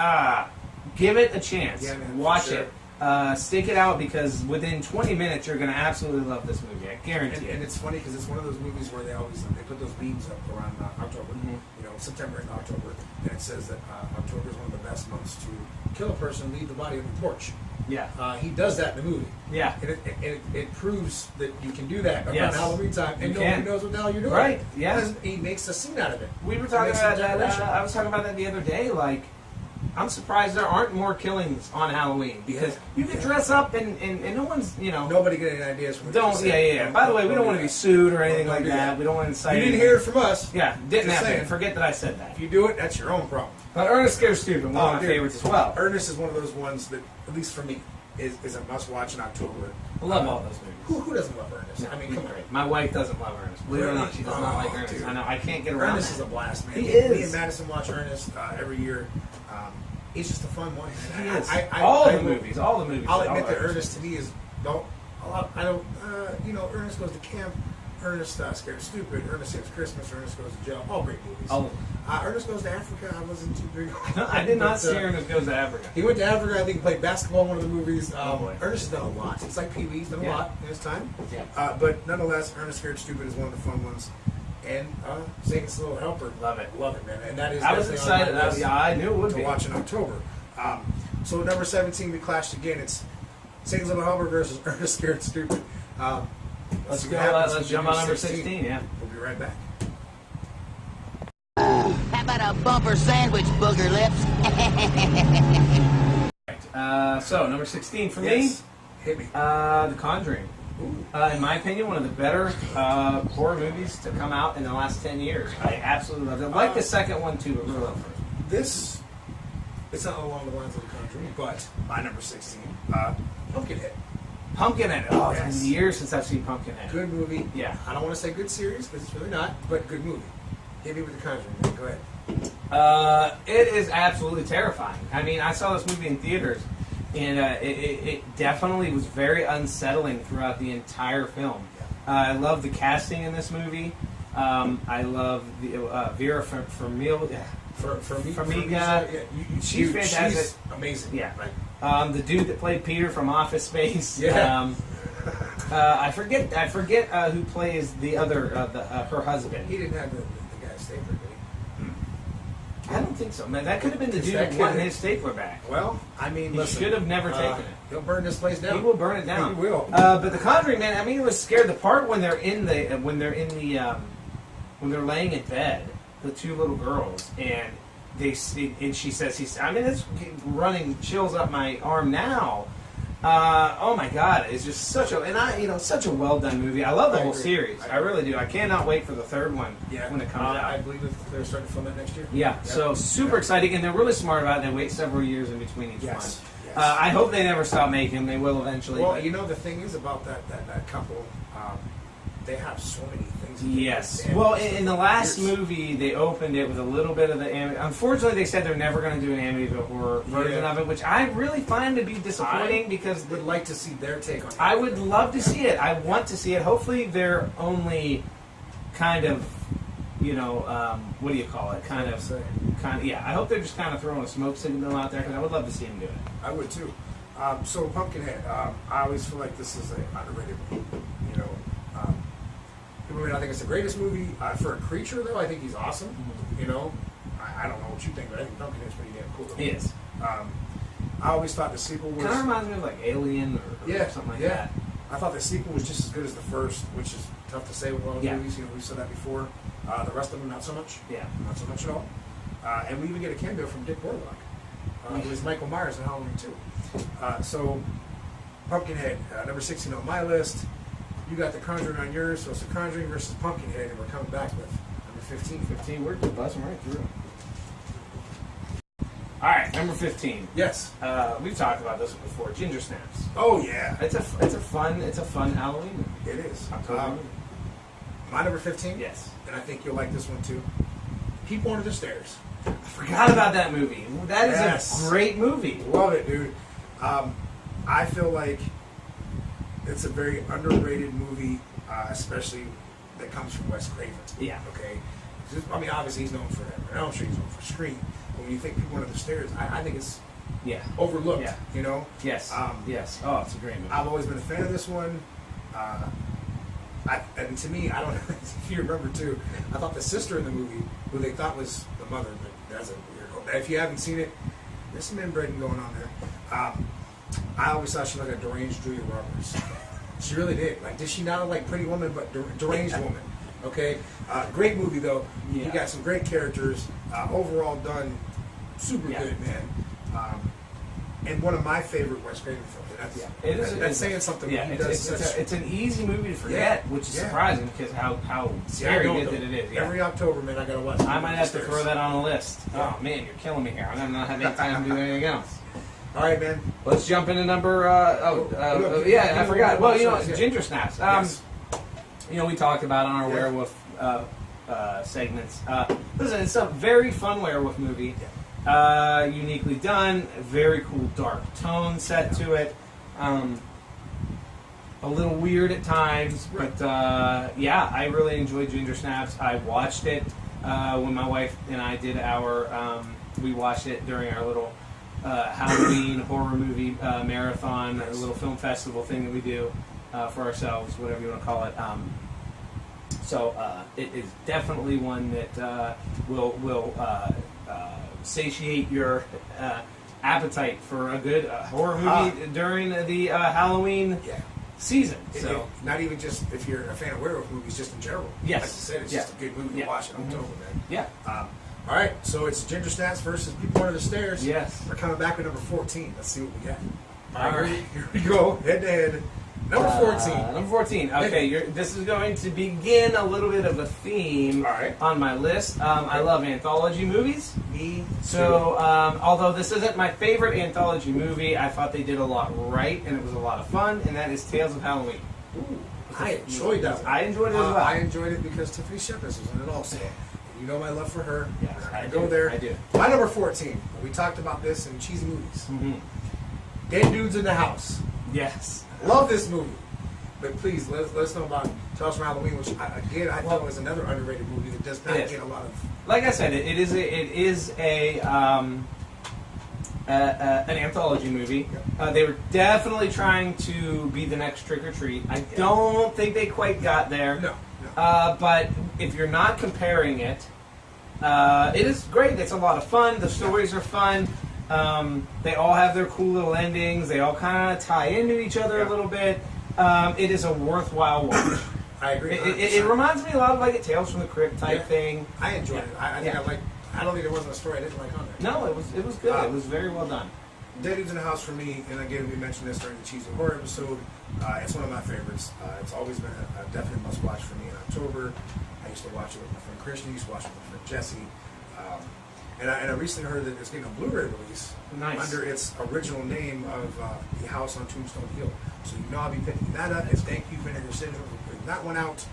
[SPEAKER 2] give it a chance,
[SPEAKER 1] Yeah, man, for
[SPEAKER 2] watch
[SPEAKER 1] sure.
[SPEAKER 2] it, stick it out because within 20 minutes you're gonna absolutely love this movie. I guarantee
[SPEAKER 1] And,
[SPEAKER 2] it.
[SPEAKER 1] and it's funny because it's one of those movies where they put those beams up around October, you know, September and October, and it says that October is one of the best months to kill a person, leave the body on the porch.
[SPEAKER 2] Yeah,
[SPEAKER 1] He does that in the movie,
[SPEAKER 2] yeah.
[SPEAKER 1] and it proves that you can do that around
[SPEAKER 2] Yes.
[SPEAKER 1] Halloween time, and
[SPEAKER 2] You
[SPEAKER 1] nobody
[SPEAKER 2] can.
[SPEAKER 1] knows what the hell you're doing.
[SPEAKER 2] Right, yeah.
[SPEAKER 1] And he makes a scene out of it.
[SPEAKER 2] We were
[SPEAKER 1] He
[SPEAKER 2] talking
[SPEAKER 1] makes
[SPEAKER 2] about
[SPEAKER 1] a
[SPEAKER 2] that.
[SPEAKER 1] decoration.
[SPEAKER 2] I was talking about that the other day. Like, I'm surprised there aren't more killings on Halloween because you can dress up and no one's, you know.
[SPEAKER 1] Nobody get any ideas from what
[SPEAKER 2] Don't.
[SPEAKER 1] you
[SPEAKER 2] Yeah,
[SPEAKER 1] say.
[SPEAKER 2] yeah. By the way, we don't want to be sued or anything
[SPEAKER 1] Don't
[SPEAKER 2] like
[SPEAKER 1] do
[SPEAKER 2] that.
[SPEAKER 1] that.
[SPEAKER 2] We don't want to incite.
[SPEAKER 1] You didn't
[SPEAKER 2] anything.
[SPEAKER 1] hear it from us.
[SPEAKER 2] Yeah, didn't
[SPEAKER 1] Just
[SPEAKER 2] happen.
[SPEAKER 1] saying.
[SPEAKER 2] Forget that I said that.
[SPEAKER 1] If you do it, that's your own problem.
[SPEAKER 2] But Ernest Scared Stupid, one of my
[SPEAKER 1] dude.
[SPEAKER 2] favorites as well.
[SPEAKER 1] Ernest is one of those ones that, at least for me, is a must-watch in October.
[SPEAKER 2] I love all those movies.
[SPEAKER 1] Who doesn't love Ernest? I mean,
[SPEAKER 2] He's
[SPEAKER 1] come on.
[SPEAKER 2] great. My wife doesn't love Ernest. Believe it or not, she does not
[SPEAKER 1] Oh,
[SPEAKER 2] like Ernest.
[SPEAKER 1] dude.
[SPEAKER 2] I know. I can't get around
[SPEAKER 1] Ernest
[SPEAKER 2] that.
[SPEAKER 1] is a blast, man.
[SPEAKER 2] He
[SPEAKER 1] Me
[SPEAKER 2] is.
[SPEAKER 1] and Madison watch Ernest every year. It's just a fun one.
[SPEAKER 2] He
[SPEAKER 1] And
[SPEAKER 2] is.
[SPEAKER 1] I
[SPEAKER 2] all the
[SPEAKER 1] will-
[SPEAKER 2] movies. All the movies.
[SPEAKER 1] I'll
[SPEAKER 2] all
[SPEAKER 1] admit that
[SPEAKER 2] Ernest.
[SPEAKER 1] Ernest to me is I don't. Ernest Goes to Camp. Ernest Scared Stupid. Ernest Saves Christmas. Ernest Goes to Jail. All great movies.
[SPEAKER 2] All of
[SPEAKER 1] Ernest Goes to Africa. I wasn't too big. on.
[SPEAKER 2] I did not
[SPEAKER 1] But,
[SPEAKER 2] see Ernest Goes to Africa.
[SPEAKER 1] He went to Africa. I think he played basketball in one of the movies.
[SPEAKER 2] Oh, boy.
[SPEAKER 1] Ernest has done a lot. It's like Pee Wee's done a
[SPEAKER 2] Yeah.
[SPEAKER 1] lot in his time.
[SPEAKER 2] Yeah.
[SPEAKER 1] But nonetheless, Ernest Scared Stupid is one of the fun ones. And Satan's Little Helper.
[SPEAKER 2] Love it.
[SPEAKER 1] Love it, man. And that is
[SPEAKER 2] I was
[SPEAKER 1] definitely on
[SPEAKER 2] excited.
[SPEAKER 1] my list
[SPEAKER 2] Yeah, I knew it would
[SPEAKER 1] to
[SPEAKER 2] be.
[SPEAKER 1] watch in October. So number 17, we clashed again. It's Satan's Little Helper versus Ernest Scared Stupid.
[SPEAKER 2] Let's
[SPEAKER 1] see
[SPEAKER 2] go.
[SPEAKER 1] what happens
[SPEAKER 2] Let's
[SPEAKER 1] with
[SPEAKER 2] jump on number 16. Yeah.
[SPEAKER 1] We'll be right back.
[SPEAKER 5] How about a bumper sandwich, booger lips?
[SPEAKER 2] So number 16 for
[SPEAKER 1] Yes. Hit me.
[SPEAKER 2] me, The Conjuring.
[SPEAKER 1] Ooh.
[SPEAKER 2] In my opinion, one of the better horror movies to come out in the last 10 years. I absolutely loved it. I like the second one too, but really love the first one.
[SPEAKER 1] This, it's not along the lines of The Conjuring, but my number 16, Pumpkinhead.
[SPEAKER 2] Pumpkinhead. Oh, it's
[SPEAKER 1] Yes.
[SPEAKER 2] been years since I've seen Pumpkinhead.
[SPEAKER 1] Good movie.
[SPEAKER 2] Yeah.
[SPEAKER 1] I don't want to say good series because it's really not, but good movie. Hit me with The Conjuring, man. Go ahead.
[SPEAKER 2] It is absolutely terrifying. I mean, I saw this movie in theaters, and it definitely was very unsettling throughout the entire film. I love the casting in this movie. I love the Vera Farmiga. Farmiga.
[SPEAKER 1] Yeah,
[SPEAKER 2] She's fantastic.
[SPEAKER 1] She's amazing.
[SPEAKER 2] Yeah.
[SPEAKER 1] Right.
[SPEAKER 2] The dude that played Peter from Office Space.
[SPEAKER 1] Yeah.
[SPEAKER 2] I forget who plays the other her husband.
[SPEAKER 1] He didn't have the guy's stapler, did
[SPEAKER 2] I don't think so, man. That could have been the
[SPEAKER 1] Is
[SPEAKER 2] dude
[SPEAKER 1] that
[SPEAKER 2] that wanted
[SPEAKER 1] kid-
[SPEAKER 2] his stapler back.
[SPEAKER 1] he? Well, I mean,
[SPEAKER 2] He
[SPEAKER 1] listen.
[SPEAKER 2] should have never taken it.
[SPEAKER 1] He'll burn this place down.
[SPEAKER 2] He will burn it down.
[SPEAKER 1] He will.
[SPEAKER 2] But the Conjuring, man. I mean, it was scared. The part when they're in the when they're laying in bed, the two little girls, and and she says, I mean, it's running chills up my arm now. Oh my God, it's just such a well done movie. I love the
[SPEAKER 1] I
[SPEAKER 2] whole
[SPEAKER 1] agree.
[SPEAKER 2] series. I really do. I cannot wait for the third one
[SPEAKER 1] Yeah.
[SPEAKER 2] when it comes out.
[SPEAKER 1] I believe that they're starting to film that next year.
[SPEAKER 2] Yeah, so super exciting, and they're really smart about it. They wait several years in between each
[SPEAKER 1] Yes,
[SPEAKER 2] one.
[SPEAKER 1] yes.
[SPEAKER 2] I hope they never stop making them. They will eventually.
[SPEAKER 1] Well,
[SPEAKER 2] but-
[SPEAKER 1] you know, the thing is about that couple, they have so many things. that they
[SPEAKER 2] Yes.
[SPEAKER 1] can
[SPEAKER 2] Well,
[SPEAKER 1] damage
[SPEAKER 2] in the
[SPEAKER 1] for
[SPEAKER 2] last
[SPEAKER 1] years.
[SPEAKER 2] movie, they opened it with a little bit of the unfortunately, they said they're never going to do an Amityville horror version
[SPEAKER 1] Yeah.
[SPEAKER 2] of it, which I really find to be disappointing because
[SPEAKER 1] Would like to see their take on it.
[SPEAKER 2] I would love to see it. I want to see it. Hopefully, they're only kind of, what do you call it? Kind of, yeah. I hope they're just kind of throwing a smoke signal out there because I would love to see them do it.
[SPEAKER 1] I would too. So Pumpkinhead, I always feel like this is an underrated movie. People may not think it's the greatest movie. For a creature, though, I think he's awesome.
[SPEAKER 2] Mm-hmm.
[SPEAKER 1] I don't know what you think, but I think Pumpkinhead's pretty damn cool.
[SPEAKER 2] He is.
[SPEAKER 1] I always thought the sequel was...
[SPEAKER 2] Kind of reminds me of like Alien or something like that.
[SPEAKER 1] I thought the sequel was just as good as the first, which is tough to say with a lot of
[SPEAKER 2] Yeah.
[SPEAKER 1] movies. We've said that before. The rest of them, not so much.
[SPEAKER 2] Yeah.
[SPEAKER 1] Not so much at all. And we even get a cameo from Dick Warlock. Who is Michael Myers in Halloween 2. So, Pumpkinhead, number 16 on my list. You got The Conjuring on yours, so it's The Conjuring versus Pumpkinhead, and we're coming back with number 15.
[SPEAKER 2] 15, we're buzzing right through. All right, number 15.
[SPEAKER 1] Yes.
[SPEAKER 2] We've talked about this one before. Ginger Snaps.
[SPEAKER 1] Oh, yeah.
[SPEAKER 2] It's a fun Halloween movie.
[SPEAKER 1] It is.
[SPEAKER 2] October movie.
[SPEAKER 1] My number 15?
[SPEAKER 2] Yes.
[SPEAKER 1] And I think you'll like this one, too. People Under the Stairs.
[SPEAKER 2] I forgot about that movie. That is
[SPEAKER 1] Yes.
[SPEAKER 2] a great movie.
[SPEAKER 1] Love it, dude. I feel like it's a very underrated movie, especially that comes from Wes Craven.
[SPEAKER 2] Yeah.
[SPEAKER 1] Okay. I mean, obviously he's known for that. I'm sure he's known for Scream. But when you think People Under the Stairs, I think it's
[SPEAKER 2] Yeah.
[SPEAKER 1] overlooked.
[SPEAKER 2] Yeah.
[SPEAKER 1] You know.
[SPEAKER 2] Yes. Yes. Oh, it's a great movie.
[SPEAKER 1] I've always been a fan of this one. And to me, I don't know if you remember too, I thought the sister in the movie, who they thought was the mother, but that's a weird. If you haven't seen it, there's some inbreeding going on there. I always thought she looked like a deranged Julia Roberts. She really did. Like, did she not look like Pretty Woman, but deranged woman? Okay, great movie though.
[SPEAKER 2] Yeah.
[SPEAKER 1] You got some great characters. Overall done super
[SPEAKER 2] Yeah.
[SPEAKER 1] good, man. And one of my favorite Wes Craven films. That's saying something.
[SPEAKER 2] Yeah,
[SPEAKER 1] He does such-
[SPEAKER 2] it's an easy movie to forget,
[SPEAKER 1] Yeah,
[SPEAKER 2] which is
[SPEAKER 1] yeah.
[SPEAKER 2] surprising because how
[SPEAKER 1] I
[SPEAKER 2] scary
[SPEAKER 1] know,
[SPEAKER 2] good
[SPEAKER 1] though.
[SPEAKER 2] that it is. Yeah.
[SPEAKER 1] Every October, man, I gotta watch.
[SPEAKER 2] I might have to
[SPEAKER 1] Stairs.
[SPEAKER 2] throw that on a list.
[SPEAKER 1] Yeah.
[SPEAKER 2] Oh man, you're killing me here. I'm gonna not have any time to do anything else.
[SPEAKER 1] All right, man.
[SPEAKER 2] Let's jump into number.
[SPEAKER 1] Yeah,
[SPEAKER 2] I forgot. Well, you know,
[SPEAKER 1] yeah.
[SPEAKER 2] Ginger Snaps.
[SPEAKER 1] Yes.
[SPEAKER 2] You know, we talked about on our
[SPEAKER 1] Yeah.
[SPEAKER 2] werewolf segments. Listen, it's a very fun werewolf movie. Uniquely done, very cool dark tone set to it. A little weird at times, but yeah, I really enjoyed Ginger Snaps. I watched it when my wife and I did our. We watched it during our little Halloween horror movie marathon, a little film festival thing that we do for ourselves, whatever you want to call it. So it is definitely one that will satiate your appetite for a good horror movie during the Halloween
[SPEAKER 1] Yeah.
[SPEAKER 2] season. So
[SPEAKER 1] Not even just if you're a fan of werewolf movies, just in general.
[SPEAKER 2] Yes.
[SPEAKER 1] Like you said, it's
[SPEAKER 2] Yeah.
[SPEAKER 1] just a good movie
[SPEAKER 2] Yeah.
[SPEAKER 1] to watch in October, man.
[SPEAKER 2] yeah,
[SPEAKER 1] All right, so it's Ginger Snaps versus People Under the Stairs.
[SPEAKER 2] Yes.
[SPEAKER 1] We're coming back with number 14. Let's see what we got.
[SPEAKER 2] All right.
[SPEAKER 1] Here we go. Head to head. Number 14.
[SPEAKER 2] Number 14. Okay, this is going to begin a little bit of a theme
[SPEAKER 1] All right.
[SPEAKER 2] on my list. I love anthology movies.
[SPEAKER 1] Me.
[SPEAKER 2] So, although this isn't my favorite anthology movie, I thought they did a lot right, and it was a lot of fun, and that is Tales of Halloween.
[SPEAKER 1] I enjoyed that one.
[SPEAKER 2] I enjoyed it as well.
[SPEAKER 1] I enjoyed it because Tiffany Shepard was in it also. You know my love for her.
[SPEAKER 2] Yes,
[SPEAKER 1] I
[SPEAKER 2] I
[SPEAKER 1] go
[SPEAKER 2] do.
[SPEAKER 1] there.
[SPEAKER 2] I do.
[SPEAKER 1] My number 14. We talked about this in cheesy movies.
[SPEAKER 2] Mhm.
[SPEAKER 1] Dead Dudes in the House.
[SPEAKER 2] Yes.
[SPEAKER 1] Love this movie. But please, let us know about Tales from Halloween, which, I felt was another underrated movie that does not
[SPEAKER 2] It is.
[SPEAKER 1] get a lot of...
[SPEAKER 2] Like I said, it is an anthology movie. They were definitely trying to be the next Trick or Treat. I don't think they quite got there.
[SPEAKER 1] No.
[SPEAKER 2] But if you're not comparing it, it is great. It's a lot of fun. The stories are fun. They all have their cool little endings. They all kind of tie into each other a little bit. It is a worthwhile watch.
[SPEAKER 1] I agree.
[SPEAKER 2] It reminds me a lot of like a Tales from the Crypt type thing.
[SPEAKER 1] I enjoyed it. I think
[SPEAKER 2] Yeah.
[SPEAKER 1] I don't think there wasn't a story I didn't like on there.
[SPEAKER 2] No, it was good. It was very well done.
[SPEAKER 1] Dead Dudes in the House for me, and again we mentioned this during the cheesy horror episode. It's one of my favorites. It's always been a definite must-watch for me in October. I used to watch it with my friend Christian. I used to watch it with my friend Jesse. And I recently heard that it's getting a Blu-ray release
[SPEAKER 2] Nice.
[SPEAKER 1] under its original name of The House on Tombstone Hill. So you know I'll be picking that up. And thank you, Vinegar Syndrome, for putting that one out.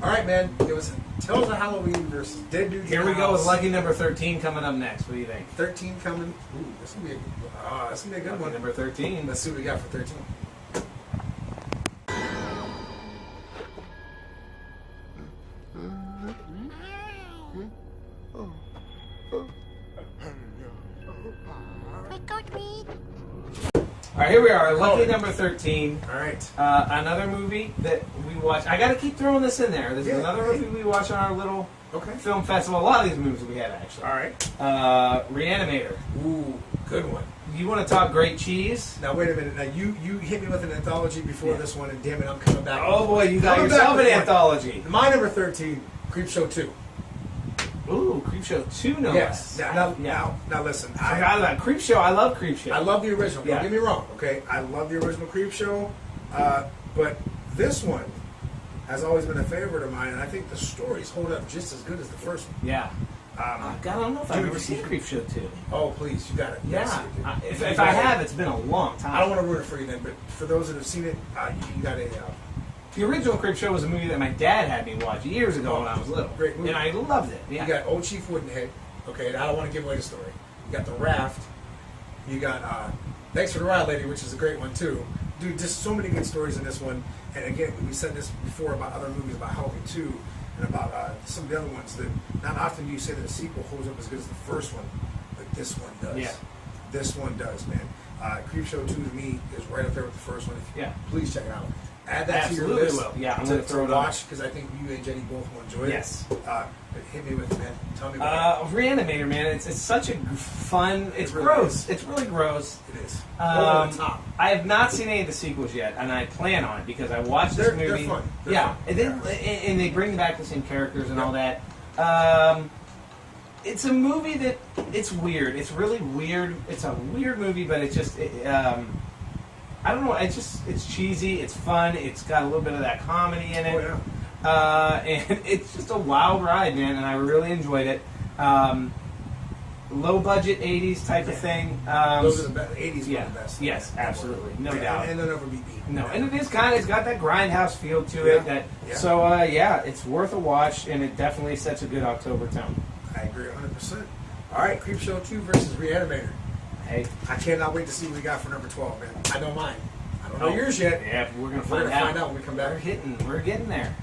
[SPEAKER 1] All right, man. It was Tales of Halloween versus Dead Dudes.
[SPEAKER 2] Here
[SPEAKER 1] in
[SPEAKER 2] we
[SPEAKER 1] the
[SPEAKER 2] go with
[SPEAKER 1] House.
[SPEAKER 2] lucky number 13 coming up next. What do you think?
[SPEAKER 1] 13 coming. Ooh, that's gonna be a good
[SPEAKER 2] Lucky
[SPEAKER 1] one.
[SPEAKER 2] number 13.
[SPEAKER 1] Let's see what we got for 13.
[SPEAKER 2] All right, here we are. Lucky number 13.
[SPEAKER 1] All right.
[SPEAKER 2] Another movie that we watched. I got to keep throwing this in there. This is
[SPEAKER 1] Yeah.
[SPEAKER 2] another movie we watched on our little
[SPEAKER 1] Okay.
[SPEAKER 2] film festival. A lot of these movies we had actually.
[SPEAKER 1] All right.
[SPEAKER 2] Reanimator.
[SPEAKER 1] Ooh, good one.
[SPEAKER 2] You want to talk great cheese?
[SPEAKER 1] Now wait a minute. Now you hit me with an anthology before this one, and damn it, I'm coming back.
[SPEAKER 2] Oh boy, you got
[SPEAKER 1] Coming back
[SPEAKER 2] yourself
[SPEAKER 1] with
[SPEAKER 2] an
[SPEAKER 1] one.
[SPEAKER 2] anthology.
[SPEAKER 1] My number 13, Creepshow 2.
[SPEAKER 2] Ooh, Creepshow 2, no
[SPEAKER 1] Yes.
[SPEAKER 2] less.
[SPEAKER 1] Now listen.
[SPEAKER 2] I forgot about Creepshow. I love Creepshow.
[SPEAKER 1] I love the original.
[SPEAKER 2] Yeah.
[SPEAKER 1] Don't get me wrong. Okay, I love the original Creepshow, but this one has always been a favorite of mine, and I think the stories hold up just as good as the first one.
[SPEAKER 2] Yeah. God, I don't know if I've
[SPEAKER 1] Dude,
[SPEAKER 2] ever seen Creepshow 2.
[SPEAKER 1] Oh, please, you got it.
[SPEAKER 2] Yeah.
[SPEAKER 1] Yes, you do.
[SPEAKER 2] If I have, it's been a long time.
[SPEAKER 1] I don't want to ruin it for you then, but for those that have seen it, you got a
[SPEAKER 2] The original Creepshow was a movie that my dad had me watch years ago when I was little.
[SPEAKER 1] Great movie.
[SPEAKER 2] And I loved it. Yeah.
[SPEAKER 1] You got Old Chief Woodenhead. Okay, and I don't want to give away the story. You got the Raft. You got Thanks for the Ride Lady, which is a great one too. Dude, just so many good stories in this one. And again, we said this before about other movies, about Halloween 2, and about some of the other ones, that not often do you say that a sequel holds up as good as the first one, but this one does.
[SPEAKER 2] Yeah.
[SPEAKER 1] This one does, man. Creepshow 2 to me is right up there with the first one. Please check it out. Add that to your
[SPEAKER 2] Absolutely
[SPEAKER 1] list.
[SPEAKER 2] will. Yeah, I'm gonna throw it on.
[SPEAKER 1] watch, because I think you and Jenny both will enjoy
[SPEAKER 2] Yes.
[SPEAKER 1] it. But hit me with it, man. Tell me about
[SPEAKER 2] Reanimator, man. It's such a fun. It's
[SPEAKER 1] really
[SPEAKER 2] gross.
[SPEAKER 1] is.
[SPEAKER 2] It's really gross.
[SPEAKER 1] it. It is. Over the top.
[SPEAKER 2] I have not seen any of the sequels yet, and I plan on, because I watched this
[SPEAKER 1] They're
[SPEAKER 2] movie.
[SPEAKER 1] fun. They're
[SPEAKER 2] yeah,
[SPEAKER 1] fun.
[SPEAKER 2] and they bring back the same characters and
[SPEAKER 1] Yeah.
[SPEAKER 2] all that. It's a movie that it's weird. It's really weird. It's a weird movie, but it just I don't know. It's cheesy. It's fun. It's got a little bit of that comedy in it.
[SPEAKER 1] Oh, yeah.
[SPEAKER 2] And it's just a wild ride, man, and I really enjoyed it. Low budget 80s type of thing.
[SPEAKER 1] Those are the best. 80s
[SPEAKER 2] yeah.
[SPEAKER 1] were the best.
[SPEAKER 2] Yes, absolutely. No
[SPEAKER 1] Yeah,
[SPEAKER 2] doubt.
[SPEAKER 1] And they'll never be beat.
[SPEAKER 2] No, and it is it's got that grindhouse feel to it.
[SPEAKER 1] Yeah.
[SPEAKER 2] That
[SPEAKER 1] Yeah.
[SPEAKER 2] So, it's worth a watch, and it definitely sets a good October tone.
[SPEAKER 1] I agree 100%. All right, Creepshow 2 versus Reanimator.
[SPEAKER 2] Hey.
[SPEAKER 1] I cannot wait to see what we got for number 12, man. I know mine. I don't know
[SPEAKER 2] Oh,
[SPEAKER 1] yours yet.
[SPEAKER 2] Yeah, we're going to
[SPEAKER 1] We're
[SPEAKER 2] find
[SPEAKER 1] gonna find out when we come back.
[SPEAKER 2] We're getting there.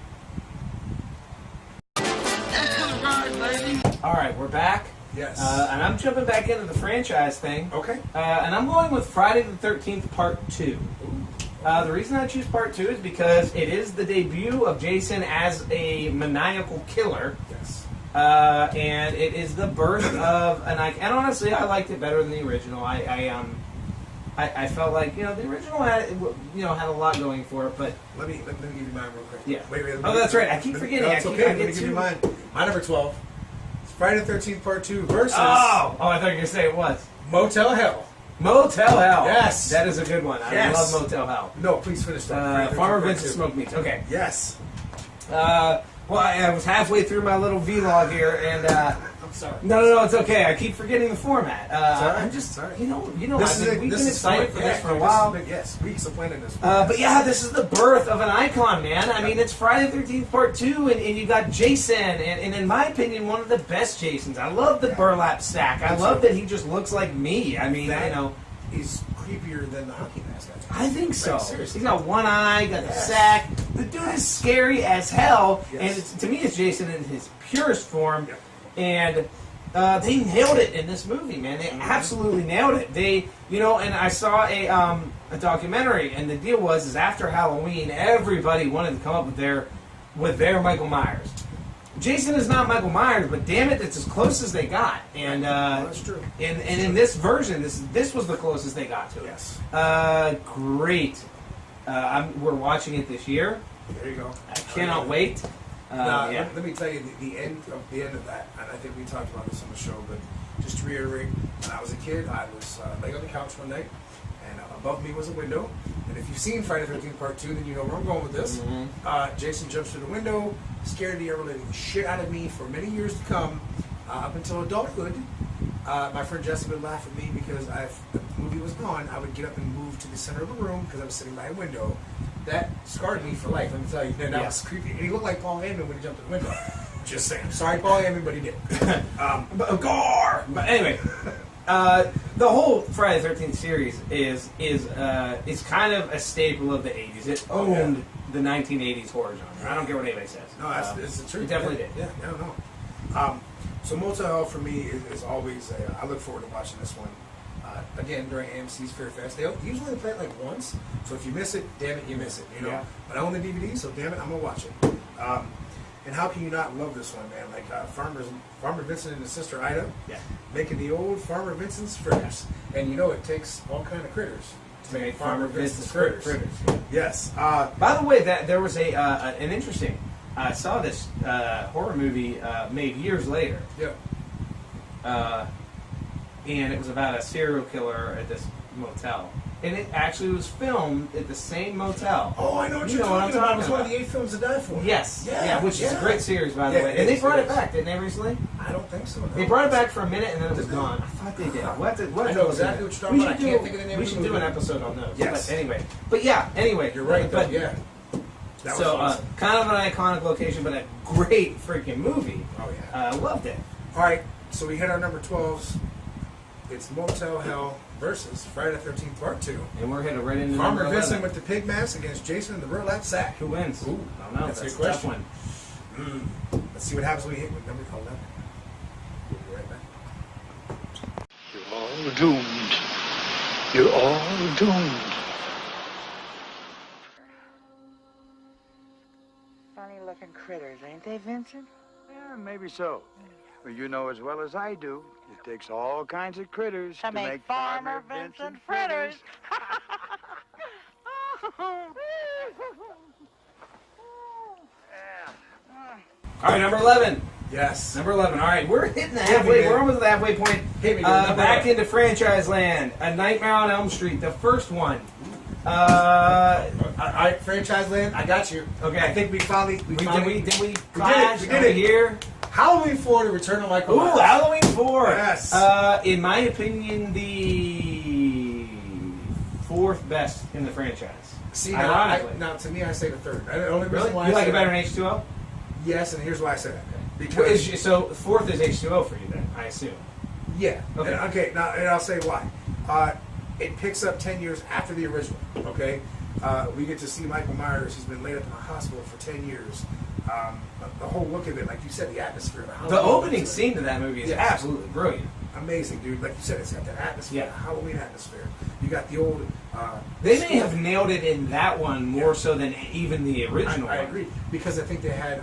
[SPEAKER 2] All right, we're back.
[SPEAKER 1] Yes.
[SPEAKER 2] And I'm jumping back into the franchise thing.
[SPEAKER 1] Okay.
[SPEAKER 2] And I'm going with Friday the 13th Part 2. The reason I choose Part 2 is because it is the debut of Jason as a maniacal killer.
[SPEAKER 1] Yes.
[SPEAKER 2] And it is the birth of an icon. And honestly, I liked it better than the original. I felt like, the original had a lot going for it, but
[SPEAKER 1] Let me give you mine real quick.
[SPEAKER 2] Yeah.
[SPEAKER 1] Wait.
[SPEAKER 2] Oh, that's right. I keep forgetting.
[SPEAKER 1] No, it's
[SPEAKER 2] I
[SPEAKER 1] okay.
[SPEAKER 2] get
[SPEAKER 1] Let me give you
[SPEAKER 2] two.
[SPEAKER 1] mine. My number 12. It's Friday the 13th Part 2 versus
[SPEAKER 2] Oh, I thought you were going to say it was.
[SPEAKER 1] Motel Hell.
[SPEAKER 2] Motel Hell.
[SPEAKER 1] Yes.
[SPEAKER 2] That is a good one. I
[SPEAKER 1] Yes.
[SPEAKER 2] love Motel Hell.
[SPEAKER 1] No, please finish that. Friday the 13th
[SPEAKER 2] Farmer
[SPEAKER 1] Part
[SPEAKER 2] Vincent
[SPEAKER 1] 2.
[SPEAKER 2] Smoked Meats. Okay.
[SPEAKER 1] Yes.
[SPEAKER 2] Well, I was halfway through my little vlog here, and
[SPEAKER 1] I'm sorry.
[SPEAKER 2] no, it's okay. I keep forgetting the format.
[SPEAKER 1] all right.
[SPEAKER 2] I'm just,
[SPEAKER 1] It's all right.
[SPEAKER 2] you know, we've been
[SPEAKER 1] is
[SPEAKER 2] excited
[SPEAKER 1] fun.
[SPEAKER 2] for this
[SPEAKER 1] Yeah,
[SPEAKER 2] for a while.
[SPEAKER 1] Yes, weeks of planning this.
[SPEAKER 2] But yeah, this is the birth of an icon, man. I mean, it's Friday the 13th Part 2, and you got Jason, and in my opinion, one of the best Jasons. I love the burlap sack. I love that he just looks like me. I mean,
[SPEAKER 1] He's creepier than the hockey mask.
[SPEAKER 2] I think so.
[SPEAKER 1] Like, seriously.
[SPEAKER 2] He's got one eye, got the
[SPEAKER 1] Yes.
[SPEAKER 2] sack. The dude is scary as hell,
[SPEAKER 1] Yes.
[SPEAKER 2] and to me, it's Jason in his purest form.
[SPEAKER 1] Yep.
[SPEAKER 2] And they nailed it in this movie, man. They absolutely nailed it. They, and I saw a documentary, and the deal is after Halloween, everybody wanted to come up with their Michael Myers. Jason is not Michael Myers, but damn it, it's as close as they got. And
[SPEAKER 1] That's true.
[SPEAKER 2] And in this version, this was the closest they got to it.
[SPEAKER 1] Yes.
[SPEAKER 2] Great. We're watching it this year.
[SPEAKER 1] There you go.
[SPEAKER 2] I cannot wait.
[SPEAKER 1] Now,
[SPEAKER 2] Yeah.
[SPEAKER 1] let me tell you the end of that, and I think we talked about this on the show, but just to reiterate, when I was a kid, I was laying on the couch one night, and above me was a window. And if you've seen Friday the 13th Part 2, then you know where I'm going with this. Jason jumps through the window, scared the ever-living shit out of me for many years to come, up until adulthood. My friend Jesse would laugh at me because if the movie was gone, I would get up and move to the center of the room because I was sitting by a window. That scarred me for life, let me tell you. That was creepy. And he looked like Paul Heyman when he jumped in the window. Just saying. Sorry, Paul Heyman, but he did.
[SPEAKER 2] But anyway, the whole Friday the 13th series is kind of a staple of the 80s. It owned the 1980s horror genre. I don't care what anybody says.
[SPEAKER 1] No, that's the truth.
[SPEAKER 2] It definitely did.
[SPEAKER 1] Yeah, no. So Motel Hell for me is always I look forward to watching this one. Again, during AMC's Fear Fest, they usually play it like once. So if you miss it, damn it, you miss it.
[SPEAKER 2] Yeah.
[SPEAKER 1] But I own the DVD, so damn it, I'm gonna watch it. And how can you not love this one, man? Like Farmer Vincent and his sister Ida, making the old Farmer Vincent's fritters, and it takes all kind of critters to make Farmer Vincent's fritters. Yes.
[SPEAKER 2] By the way, that there was an interesting. I saw this horror movie made years later.
[SPEAKER 1] Yeah.
[SPEAKER 2] And it was about a serial killer at this motel. And it actually was filmed at the same motel.
[SPEAKER 1] Oh, I know what
[SPEAKER 2] You
[SPEAKER 1] you're
[SPEAKER 2] know what I'm
[SPEAKER 1] talking about. It was
[SPEAKER 2] talking
[SPEAKER 1] one of
[SPEAKER 2] about.
[SPEAKER 1] the 8 films to die for.
[SPEAKER 2] Yes.
[SPEAKER 1] Yeah,
[SPEAKER 2] which is a great series, by the
[SPEAKER 1] Yeah,
[SPEAKER 2] way.
[SPEAKER 1] it
[SPEAKER 2] And they
[SPEAKER 1] is,
[SPEAKER 2] brought
[SPEAKER 1] it
[SPEAKER 2] it
[SPEAKER 1] is.
[SPEAKER 2] back, didn't they, recently?
[SPEAKER 1] I don't think so. No.
[SPEAKER 2] They brought it back for a minute and then it was
[SPEAKER 1] Did they?
[SPEAKER 2] gone. I thought they did. What
[SPEAKER 1] I know exactly what you're talking about. I can't think of the name
[SPEAKER 2] We
[SPEAKER 1] of the
[SPEAKER 2] should do
[SPEAKER 1] movie.
[SPEAKER 2] an episode on those.
[SPEAKER 1] Yes.
[SPEAKER 2] But anyway.
[SPEAKER 1] You're right,
[SPEAKER 2] But,
[SPEAKER 1] yeah. That was
[SPEAKER 2] so,
[SPEAKER 1] awesome.
[SPEAKER 2] kind of an iconic location, but a great freaking movie.
[SPEAKER 1] Oh, yeah.
[SPEAKER 2] I loved it.
[SPEAKER 1] All right, so we hit our number 12s. it's Motel Hell versus Friday the 13th Part 2.
[SPEAKER 2] And we're headed right into
[SPEAKER 1] Farmer
[SPEAKER 2] number
[SPEAKER 1] Vincent
[SPEAKER 2] 11.
[SPEAKER 1] with the pig mask against Jason and the burlap sack.
[SPEAKER 2] Who wins?
[SPEAKER 1] Ooh,
[SPEAKER 2] I don't know.
[SPEAKER 1] that's a
[SPEAKER 2] That's
[SPEAKER 1] good
[SPEAKER 2] a tough
[SPEAKER 1] question.
[SPEAKER 2] one.
[SPEAKER 1] Let's see what happens when we hit with number 11. We'll be right back.
[SPEAKER 4] You're all doomed. You're all doomed.
[SPEAKER 6] Funny looking critters, ain't they, Vincent?
[SPEAKER 7] Yeah, maybe so. But you know as well as I do, it takes all kinds of critters
[SPEAKER 6] To make Farmer Vincent fritters.
[SPEAKER 2] All right, number 11.
[SPEAKER 1] Yes.
[SPEAKER 2] Number 11. All right, we're hitting the
[SPEAKER 1] Hit me,
[SPEAKER 2] halfway.
[SPEAKER 1] man.
[SPEAKER 2] We're almost at the halfway point.
[SPEAKER 1] Hit me, dude. Number
[SPEAKER 2] Back
[SPEAKER 1] 11.
[SPEAKER 2] into franchise land. A Nightmare on Elm Street, the first one.
[SPEAKER 1] All right, franchise land. I got you.
[SPEAKER 2] Okay.
[SPEAKER 1] I think we finally.
[SPEAKER 2] Did we clash
[SPEAKER 1] We did
[SPEAKER 2] over
[SPEAKER 1] it.
[SPEAKER 2] here?
[SPEAKER 1] Halloween 4 to Return of Michael
[SPEAKER 2] Ooh,
[SPEAKER 1] Myers.
[SPEAKER 2] Halloween 4.
[SPEAKER 1] Yes.
[SPEAKER 2] In my opinion, the fourth best in the franchise.
[SPEAKER 1] See,
[SPEAKER 2] ironically.
[SPEAKER 1] now to me, I say the third. The only
[SPEAKER 2] Really?
[SPEAKER 1] reason why
[SPEAKER 2] You
[SPEAKER 1] I
[SPEAKER 2] like
[SPEAKER 1] say
[SPEAKER 2] it better
[SPEAKER 1] that-
[SPEAKER 2] than H2O?
[SPEAKER 1] Yes, and here's why I say that.
[SPEAKER 2] Well,
[SPEAKER 1] Because
[SPEAKER 2] so fourth is H2O for you then, I assume.
[SPEAKER 1] yeah.
[SPEAKER 2] Okay.
[SPEAKER 1] Okay. Now, and I'll say why. It picks up 10 years after the original. Okay. We get to see Michael Myers. He's been laid up in a hospital for 10 years. The whole look of it, like you said, the atmosphere.
[SPEAKER 2] The opening scene to that movie is
[SPEAKER 1] Yes.
[SPEAKER 2] absolutely brilliant.
[SPEAKER 1] Amazing, dude. Like you said, it's got that atmosphere,
[SPEAKER 2] Yeah.
[SPEAKER 1] Halloween atmosphere. You got the old.
[SPEAKER 2] They may have nailed it in that one more so than even the original
[SPEAKER 1] I
[SPEAKER 2] one.
[SPEAKER 1] agree because I think they had.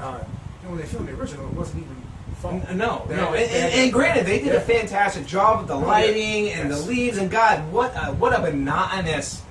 [SPEAKER 1] When they filmed the original, it wasn't even fun.
[SPEAKER 2] No.
[SPEAKER 1] They had- they had-
[SPEAKER 2] And granted, they did
[SPEAKER 1] yeah.
[SPEAKER 2] a fantastic job with the lighting and
[SPEAKER 1] Yes.
[SPEAKER 2] the leaves. And God, what a monotonous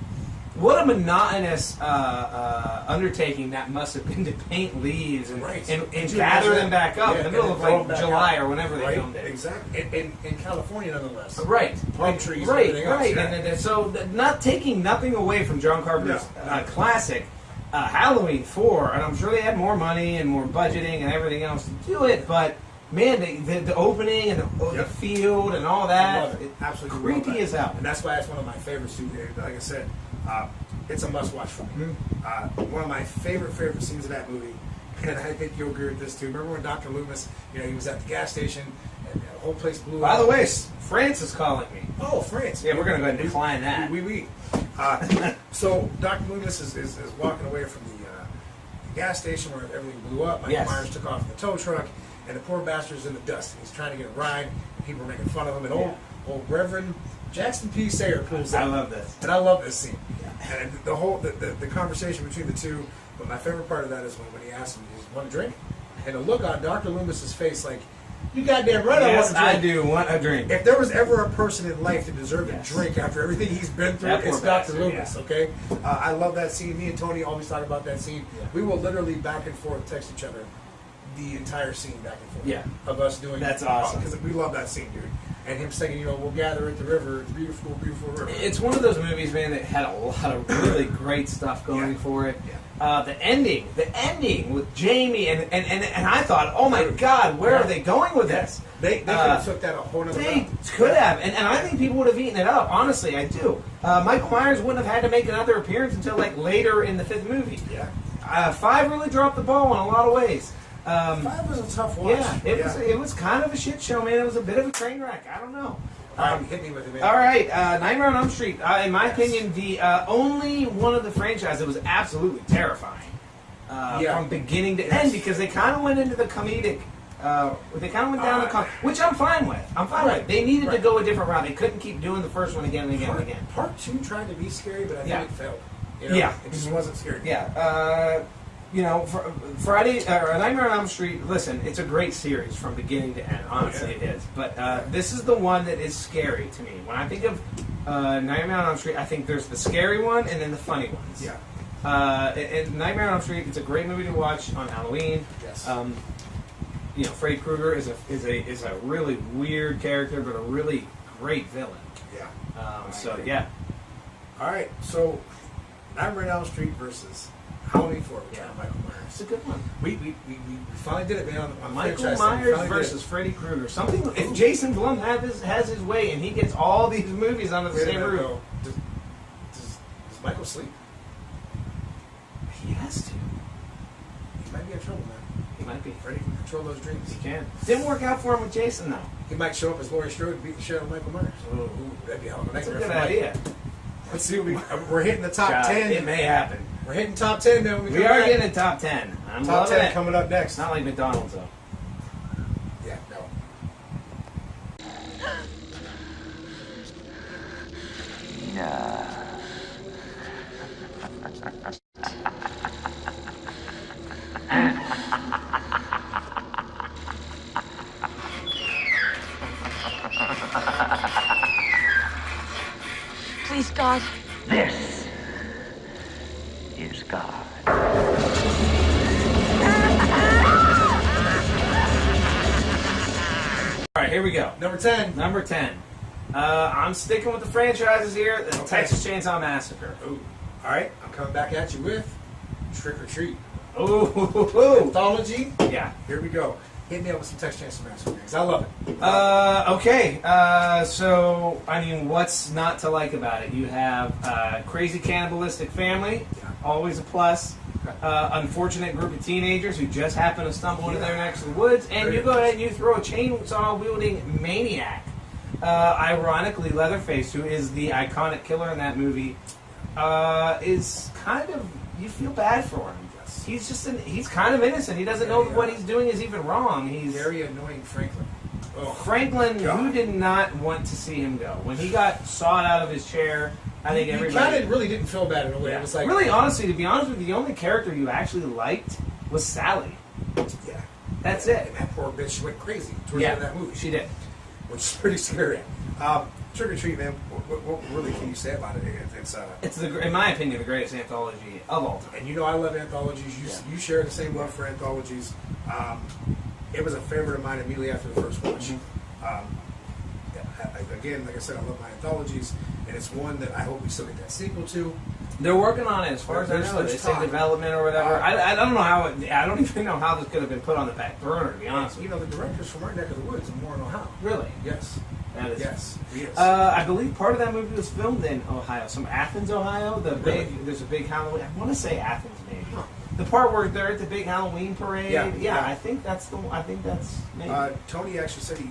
[SPEAKER 2] undertaking that must have been to paint leaves and,
[SPEAKER 1] Right.
[SPEAKER 2] and
[SPEAKER 1] Could you
[SPEAKER 2] gather
[SPEAKER 1] imagine
[SPEAKER 2] them back up
[SPEAKER 1] Yeah,
[SPEAKER 2] in the middle
[SPEAKER 1] and
[SPEAKER 2] of
[SPEAKER 1] throw them
[SPEAKER 2] like
[SPEAKER 1] back
[SPEAKER 2] July
[SPEAKER 1] out.
[SPEAKER 2] or whenever they
[SPEAKER 1] Right,
[SPEAKER 2] filmed it.
[SPEAKER 1] exactly. In California, nonetheless.
[SPEAKER 2] Right,
[SPEAKER 1] Palm trees and
[SPEAKER 2] right,
[SPEAKER 1] everything else,
[SPEAKER 2] right.
[SPEAKER 1] yeah.
[SPEAKER 2] And so, not taking nothing away from John Carpenter's
[SPEAKER 1] No.
[SPEAKER 2] classic Halloween 4, and I'm sure they had more money and more budgeting and everything else to do it, but man, the opening and the
[SPEAKER 1] Yep.
[SPEAKER 2] field and all
[SPEAKER 1] I
[SPEAKER 2] that,
[SPEAKER 1] love it. Absolutely love
[SPEAKER 2] creepy
[SPEAKER 1] that.
[SPEAKER 2] as hell.
[SPEAKER 1] And that's why it's one of my favorites too. Like I said, it's a must-watch for me. One of my favorite scenes of that movie, and I think you'll agree with this too. Remember when Dr. Loomis, he was at the gas station and the whole place blew
[SPEAKER 2] By
[SPEAKER 1] up?
[SPEAKER 2] the way, France is calling me.
[SPEAKER 1] Oh, France.
[SPEAKER 2] Yeah, we're going to go ahead and decline that.
[SPEAKER 1] We. So Dr. Loomis is walking away from the gas station where everything blew up. Michael
[SPEAKER 2] Yes.
[SPEAKER 1] Myers took off in the tow truck, and the poor bastard's in the dust. He's trying to get a ride, and people are making fun of him. And old Reverend Jackson P. Sayer pulls
[SPEAKER 2] I
[SPEAKER 1] up.
[SPEAKER 2] love this.
[SPEAKER 1] And I love this scene. And the whole the conversation between the two. But my favorite part of that is when he asks him, "Do you want a drink?" And the look on Dr. Loomis's face, like, "You goddamn right,
[SPEAKER 2] Yes,
[SPEAKER 1] I want a
[SPEAKER 2] I
[SPEAKER 1] drink."
[SPEAKER 2] do want a drink.
[SPEAKER 1] If there was ever a person in life that deserved
[SPEAKER 2] Yes.
[SPEAKER 1] a drink after everything he's been through,
[SPEAKER 2] That poor
[SPEAKER 1] it's Dr.
[SPEAKER 2] bastard,
[SPEAKER 1] Loomis,
[SPEAKER 2] yeah.
[SPEAKER 1] okay? I love that scene. Me and Tony always talk about that scene.
[SPEAKER 2] Yeah.
[SPEAKER 1] We will literally back and forth text each other the entire scene back and forth.
[SPEAKER 2] Yeah.
[SPEAKER 1] Of us doing
[SPEAKER 2] That's awesome.
[SPEAKER 1] Because we love that scene, dude. And him saying, we'll gather at the river. It's a beautiful, beautiful river.
[SPEAKER 2] It's one of those movies, man, that had a lot of really great stuff going
[SPEAKER 1] Yeah.
[SPEAKER 2] for it.
[SPEAKER 1] Yeah.
[SPEAKER 2] The ending with Jamie, and I thought, oh my God, where are they going with this?
[SPEAKER 1] They could have took that a whole nother
[SPEAKER 2] They
[SPEAKER 1] route.
[SPEAKER 2] could have, and I think people would have eaten it up. Honestly, I do. Michael Myers wouldn't have had to make another appearance until like later in the fifth movie.
[SPEAKER 1] Yeah.
[SPEAKER 2] 5 really dropped the ball in a lot of ways.
[SPEAKER 1] 5 was a tough watch.
[SPEAKER 2] Yeah, it was kind of a shit show, man. It was a bit of a train wreck. I don't know.
[SPEAKER 1] All right, hit me with it, man.
[SPEAKER 2] All right, Nightmare on Elm Street. In my opinion, the only one of the franchise that was absolutely terrifying from beginning to end, because they kind of went into the comedic. They kind of went down the which I'm fine with.
[SPEAKER 1] Right.
[SPEAKER 2] They needed to
[SPEAKER 1] Right.
[SPEAKER 2] go a different route. They couldn't keep doing the first one again and again and again.
[SPEAKER 1] Part 2 tried to be scary, but I think
[SPEAKER 2] Yeah.
[SPEAKER 1] it failed.
[SPEAKER 2] Yeah.
[SPEAKER 1] It just wasn't scary.
[SPEAKER 2] Yeah. Friday or Nightmare on Elm Street. Listen, it's a great series from beginning to end. Honestly, it is. But this is the one that is scary to me. When I think of Nightmare on Elm Street, I think there's the scary one and then the funny ones.
[SPEAKER 1] Yeah.
[SPEAKER 2] And Nightmare on Elm Street, it's a great movie to watch on Halloween.
[SPEAKER 1] Yes.
[SPEAKER 2] Freddy Krueger is a really weird character, but a really great villain.
[SPEAKER 1] Yeah.
[SPEAKER 2] So yeah.
[SPEAKER 1] All right, so Nightmare on Elm Street versus Halloween 4 with
[SPEAKER 2] Yeah.
[SPEAKER 1] Michael Myers.
[SPEAKER 2] It's a good one.
[SPEAKER 1] We finally did it, man. On the
[SPEAKER 2] Michael
[SPEAKER 1] franchise thing. We
[SPEAKER 2] Myers
[SPEAKER 1] finally did
[SPEAKER 2] versus
[SPEAKER 1] it.
[SPEAKER 2] Freddy Krueger. Something. If Jason Blum has his way and he gets all these movies under the
[SPEAKER 1] Wait a
[SPEAKER 2] same
[SPEAKER 1] minute,
[SPEAKER 2] roof,
[SPEAKER 1] though. Does Michael sleep?
[SPEAKER 2] he has to.
[SPEAKER 1] He might be in trouble, man.
[SPEAKER 2] He might be.
[SPEAKER 1] Freddy control those dreams.
[SPEAKER 2] He can. Didn't work out for him with Jason though.
[SPEAKER 1] He might show up as Laurie Strode beating shit out of Michael Myers.
[SPEAKER 2] Ooh.
[SPEAKER 1] That'd be a hell of a
[SPEAKER 2] That's a
[SPEAKER 1] nightmare
[SPEAKER 2] good
[SPEAKER 1] for Mike.
[SPEAKER 2] idea.
[SPEAKER 1] Let's see what we're hitting the top
[SPEAKER 2] God,
[SPEAKER 1] 10.
[SPEAKER 2] It may happen.
[SPEAKER 1] We're hitting top 10 now. When
[SPEAKER 2] We
[SPEAKER 1] come
[SPEAKER 2] are
[SPEAKER 1] back.
[SPEAKER 2] getting a top 10. I'm
[SPEAKER 1] top
[SPEAKER 2] loving
[SPEAKER 1] 10
[SPEAKER 2] it.
[SPEAKER 1] coming up next.
[SPEAKER 2] Not like McDonald's though.
[SPEAKER 1] Yeah, no.
[SPEAKER 3] Please, God.
[SPEAKER 4] This is God.
[SPEAKER 2] All right, here we go.
[SPEAKER 1] Number 10.
[SPEAKER 2] Number 10. I'm sticking with the franchises here. The
[SPEAKER 1] Okay.
[SPEAKER 2] Texas Chainsaw Massacre.
[SPEAKER 1] Ooh. All right, I'm coming back at you with Trick or Treat.
[SPEAKER 2] Ooh.
[SPEAKER 1] Anthology.
[SPEAKER 2] Yeah.
[SPEAKER 1] Here we go. Hit me up with some Texas Chainsaw Massacre because I love it.
[SPEAKER 2] Okay. So, I mean, what's not to like about it? You have crazy cannibalistic family,
[SPEAKER 1] Yeah.
[SPEAKER 2] always a plus.
[SPEAKER 1] Okay.
[SPEAKER 2] Unfortunate group of teenagers who just happen to stumble into their next to the woods, and
[SPEAKER 1] Very
[SPEAKER 2] you go ahead and you throw a chainsaw wielding maniac. Ironically, Leatherface, who is the iconic killer in that movie, is kind of, you feel bad for him.
[SPEAKER 1] Yes.
[SPEAKER 2] He's just he's kind of innocent. He doesn't know what he's doing is even wrong. He's
[SPEAKER 1] Very annoying Franklin. Oh.
[SPEAKER 2] Franklin,
[SPEAKER 1] God.
[SPEAKER 2] who did not want to see him go when he got sawed out of his chair. I think
[SPEAKER 1] You
[SPEAKER 2] everybody
[SPEAKER 1] kind of really didn't feel bad in a way.
[SPEAKER 2] Yeah.
[SPEAKER 1] It was like
[SPEAKER 2] really, honestly, to be honest with you, the only character you actually liked was Sally.
[SPEAKER 1] Yeah.
[SPEAKER 2] That's it.
[SPEAKER 1] And that poor bitch went crazy towards the end of that movie.
[SPEAKER 2] she did.
[SPEAKER 1] Which is pretty scary. Trick or Treat, man. What really can you say about it?
[SPEAKER 2] It's in my opinion, the greatest anthology of all time.
[SPEAKER 1] And you know I love anthologies. You share the same love for anthologies. It was a favorite of mine immediately after the first watch. Again, like I said, I love my anthologies, and it's one that I hope we still get that sequel to.
[SPEAKER 2] They're working on it, as far as I
[SPEAKER 1] There's
[SPEAKER 2] know. They
[SPEAKER 1] much
[SPEAKER 2] say
[SPEAKER 1] talk.
[SPEAKER 2] development or whatever. I don't know how. I don't even know how this could have been put on the back burner. To be honest with
[SPEAKER 1] You know, the director's from our neck of the woods in Warren, Ohio.
[SPEAKER 2] you. Really?
[SPEAKER 1] Yes.
[SPEAKER 2] That is.
[SPEAKER 1] Yes. He is.
[SPEAKER 2] I believe part of that movie was filmed in Ohio, some Athens, Ohio.
[SPEAKER 1] Really?
[SPEAKER 2] There's a big Halloween. I want to say Athens, maybe.
[SPEAKER 1] Huh.
[SPEAKER 2] The part where they're at the big Halloween parade.
[SPEAKER 1] Yeah.
[SPEAKER 2] I think that's maybe.
[SPEAKER 1] Tony actually said he